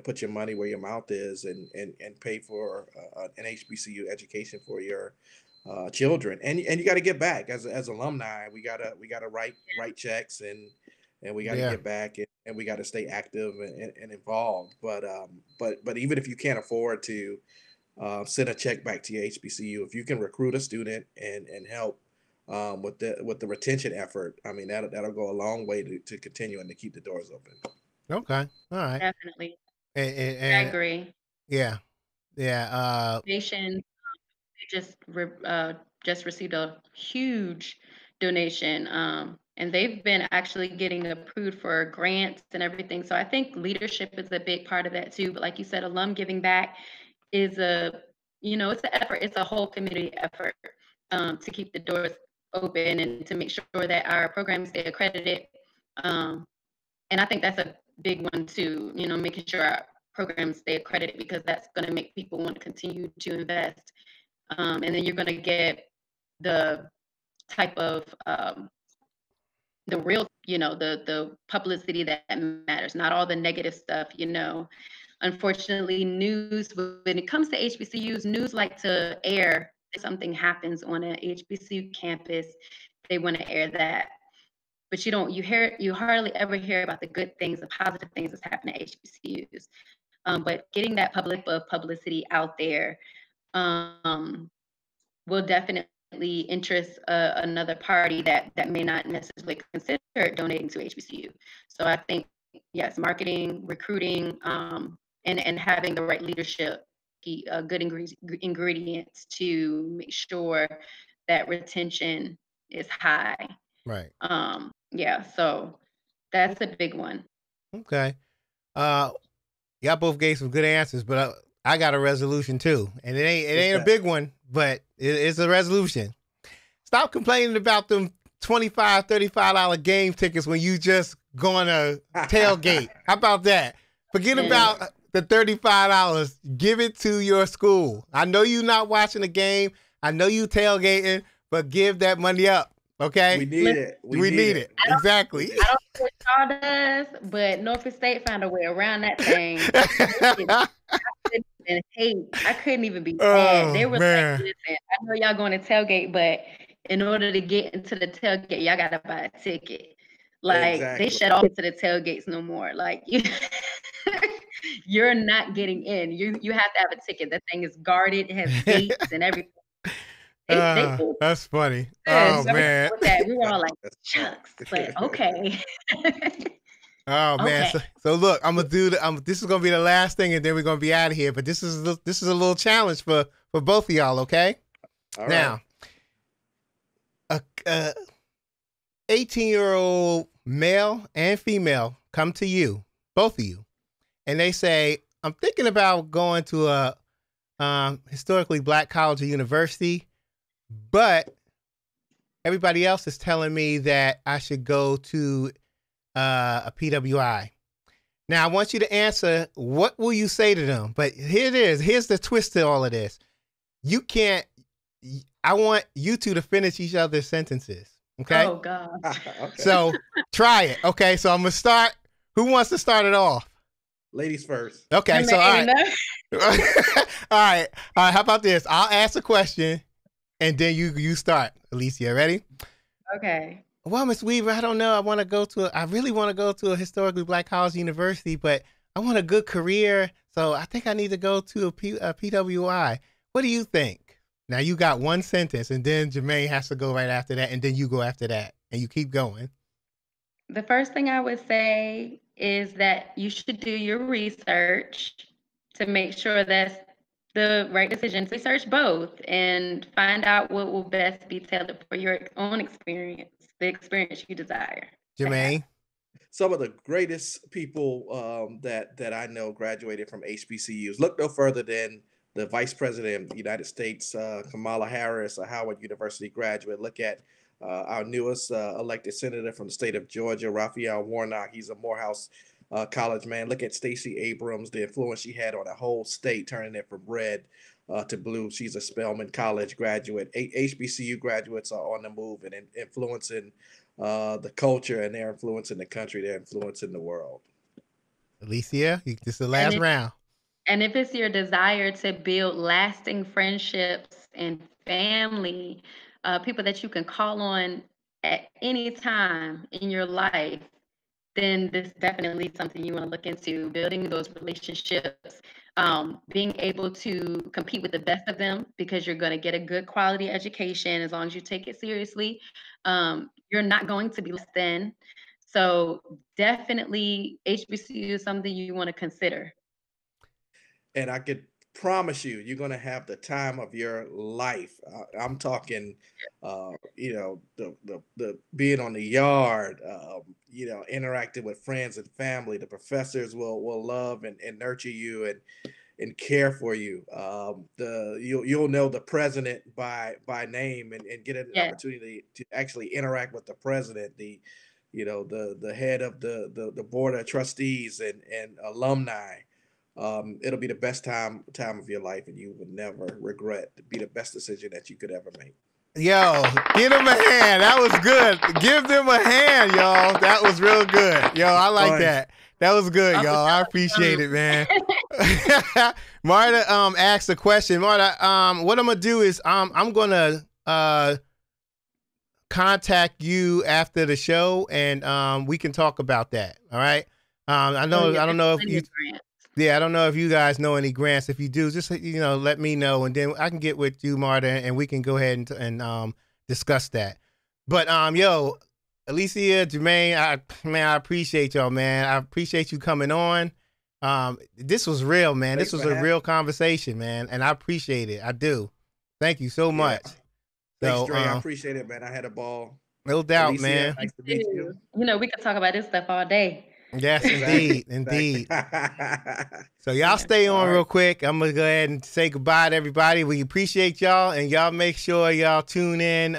put your money where your mouth is and pay for an HBCU education for your children, and you got to get back as alumni. We gotta write checks, and we got to Yeah. get back, and we got to stay active and involved. But even if you can't afford to send a check back to your HBCU, if you can recruit a student and help with the retention effort, I mean that'll go a long way to continuing to keep the doors open. Okay. All right. Definitely. I And agree. yeah. Yeah. Nation just received a huge donation, and they've been actually getting approved for grants and everything. So I think leadership is a big part of that too. But like you said, alum giving back is it's an effort. It's a whole community effort to keep the doors open and to make sure that our programs stay accredited. Um, and I think that's a big one too. Making sure our programs stay accredited, because that's going to make people want to continue to invest, and then you're going to get the type of the real, the publicity that matters, not all the negative stuff. Unfortunately, news, when it comes to HBCUs, news like to air if something happens on an HBCU campus. They want to air that, but you hardly ever hear about the good things, the positive things that's happening at HBCUs. But getting that publicity out there, um, will definitely interest another party that may not necessarily consider donating to HBCU. So I think, yes, marketing, recruiting, and having the right leadership, good ingredients to make sure that retention is high. Right. Yeah, so that's a big one. Okay. Uh, y'all both gave some good answers, but I got a resolution too, and it ain't a big one, but it's a resolution. Stop complaining about them $25, $35 game tickets when you just going to tailgate. How about that? Forget about the $35. Give it to your school. I know you not watching the game. I know you tailgating, but give that money up. Okay? We need it. We need it. Exactly. I don't know what y'all does, but Norfolk State found a way around that thing. I couldn't even be mad. They were like, listen, I know y'all going to tailgate, but in order to get into the tailgate, y'all got to buy a ticket. Like, they shut off to the tailgates no more. Like, you're not getting in. You have to have a ticket. That thing is guarded. It has gates and everything. That's funny. Yeah, oh, man. We were all like, shucks. But okay. Oh man! Okay. So look, I'm gonna do this is gonna be the last thing, and then we're gonna be out of here. But this is a little challenge for both of y'all. Okay. All now, right. a 18-year-old male and female come to you, both of you, and they say, "I'm thinking about going to a historically black college or university, but everybody else is telling me that I should go to a PWI." Now, I want you to answer, what will you say to them? But here it is. Here's the twist to all of this. You can't, I want you two to finish each other's sentences. Okay? Oh, God. Okay. So try it. Okay, so I'm going to start. Who wants to start it off? Ladies first. Okay, so all right. All right. How about this? I'll ask a question and then you start. Alicia, ready? Okay. Well, Miss Weaver, I don't know. I really want to go to a historically black college university, but I want a good career. So I think I need to go to a PWI. What do you think? Now you got one sentence and then Jermaine has to go right after that. And then you go after that and you keep going. The first thing I would say is that you should do your research to make sure that's the right decision. Research both and find out what will best be tailored for your own experience, the experience you desire. Jermaine? Some of the greatest people that I know graduated from HBCUs. Look no further than the Vice President of the United States, Kamala Harris, a Howard University graduate. Look at our newest elected senator from the state of Georgia, Raphael Warnock. He's a Morehouse college man. Look at Stacey Abrams, the influence she had on a whole state, turning it from red to blue. She's a Spelman College graduate. HBCU graduates are on the move and influencing the culture, and they're influencing the country. They're influencing the world. Alicia, this is the last round. And if it's your desire to build lasting friendships and family, people that you can call on at any time in your life, then this is definitely something you want to look into, building those relationships, being able to compete with the best of them, because you're going to get a good quality education as long as you take it seriously. You're not going to be less than. So definitely HBCU is something you want to consider. And I could promise you, you're going to have the time of your life. I'm talking, the being on the yard, interacting with friends and family. The professors will love and nurture you and care for you. You'll know the president by name and get an opportunity to actually interact with the president, the head of the board of trustees and alumni. It'll be the best time of your life, and you will never regret. It'll be the best decision that you could ever make. Yo, give them a hand. That was good. Give them a hand, y'all. That was real good. Yo, I like that. That was good, y'all. I appreciate it, man. Marta asked a question. Marta, what I'm gonna do is I'm gonna contact you after the show, and we can talk about that. All right. I don't know if you. Yeah, I don't know if you guys know any grants. If you do, just let me know, and then I can get with you, Marta, and we can go ahead and discuss that. But yo, Alicia, Jermaine, I appreciate y'all, man. I appreciate you coming on. This was real, man. Thanks This was for a having real me. conversation, man, and I appreciate it. I do. Thank you so Yeah. much. Thanks, So, Dre. I appreciate it, man. I had a ball. no doubt, Alicia, man. nice to meet you. We could talk about this stuff all day. Yes, Exactly. indeed. Exactly. So y'all Yeah. stay on All real right. quick. I'm gonna go ahead and say goodbye to everybody. We appreciate y'all, and y'all make sure y'all tune in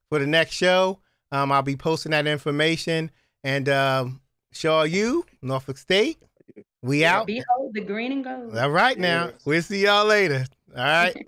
for the next show. I'll be posting that information. And Shaw U, Norfolk State, we out. Behold the green and gold. All right now. Yes. We'll see y'all later. All right.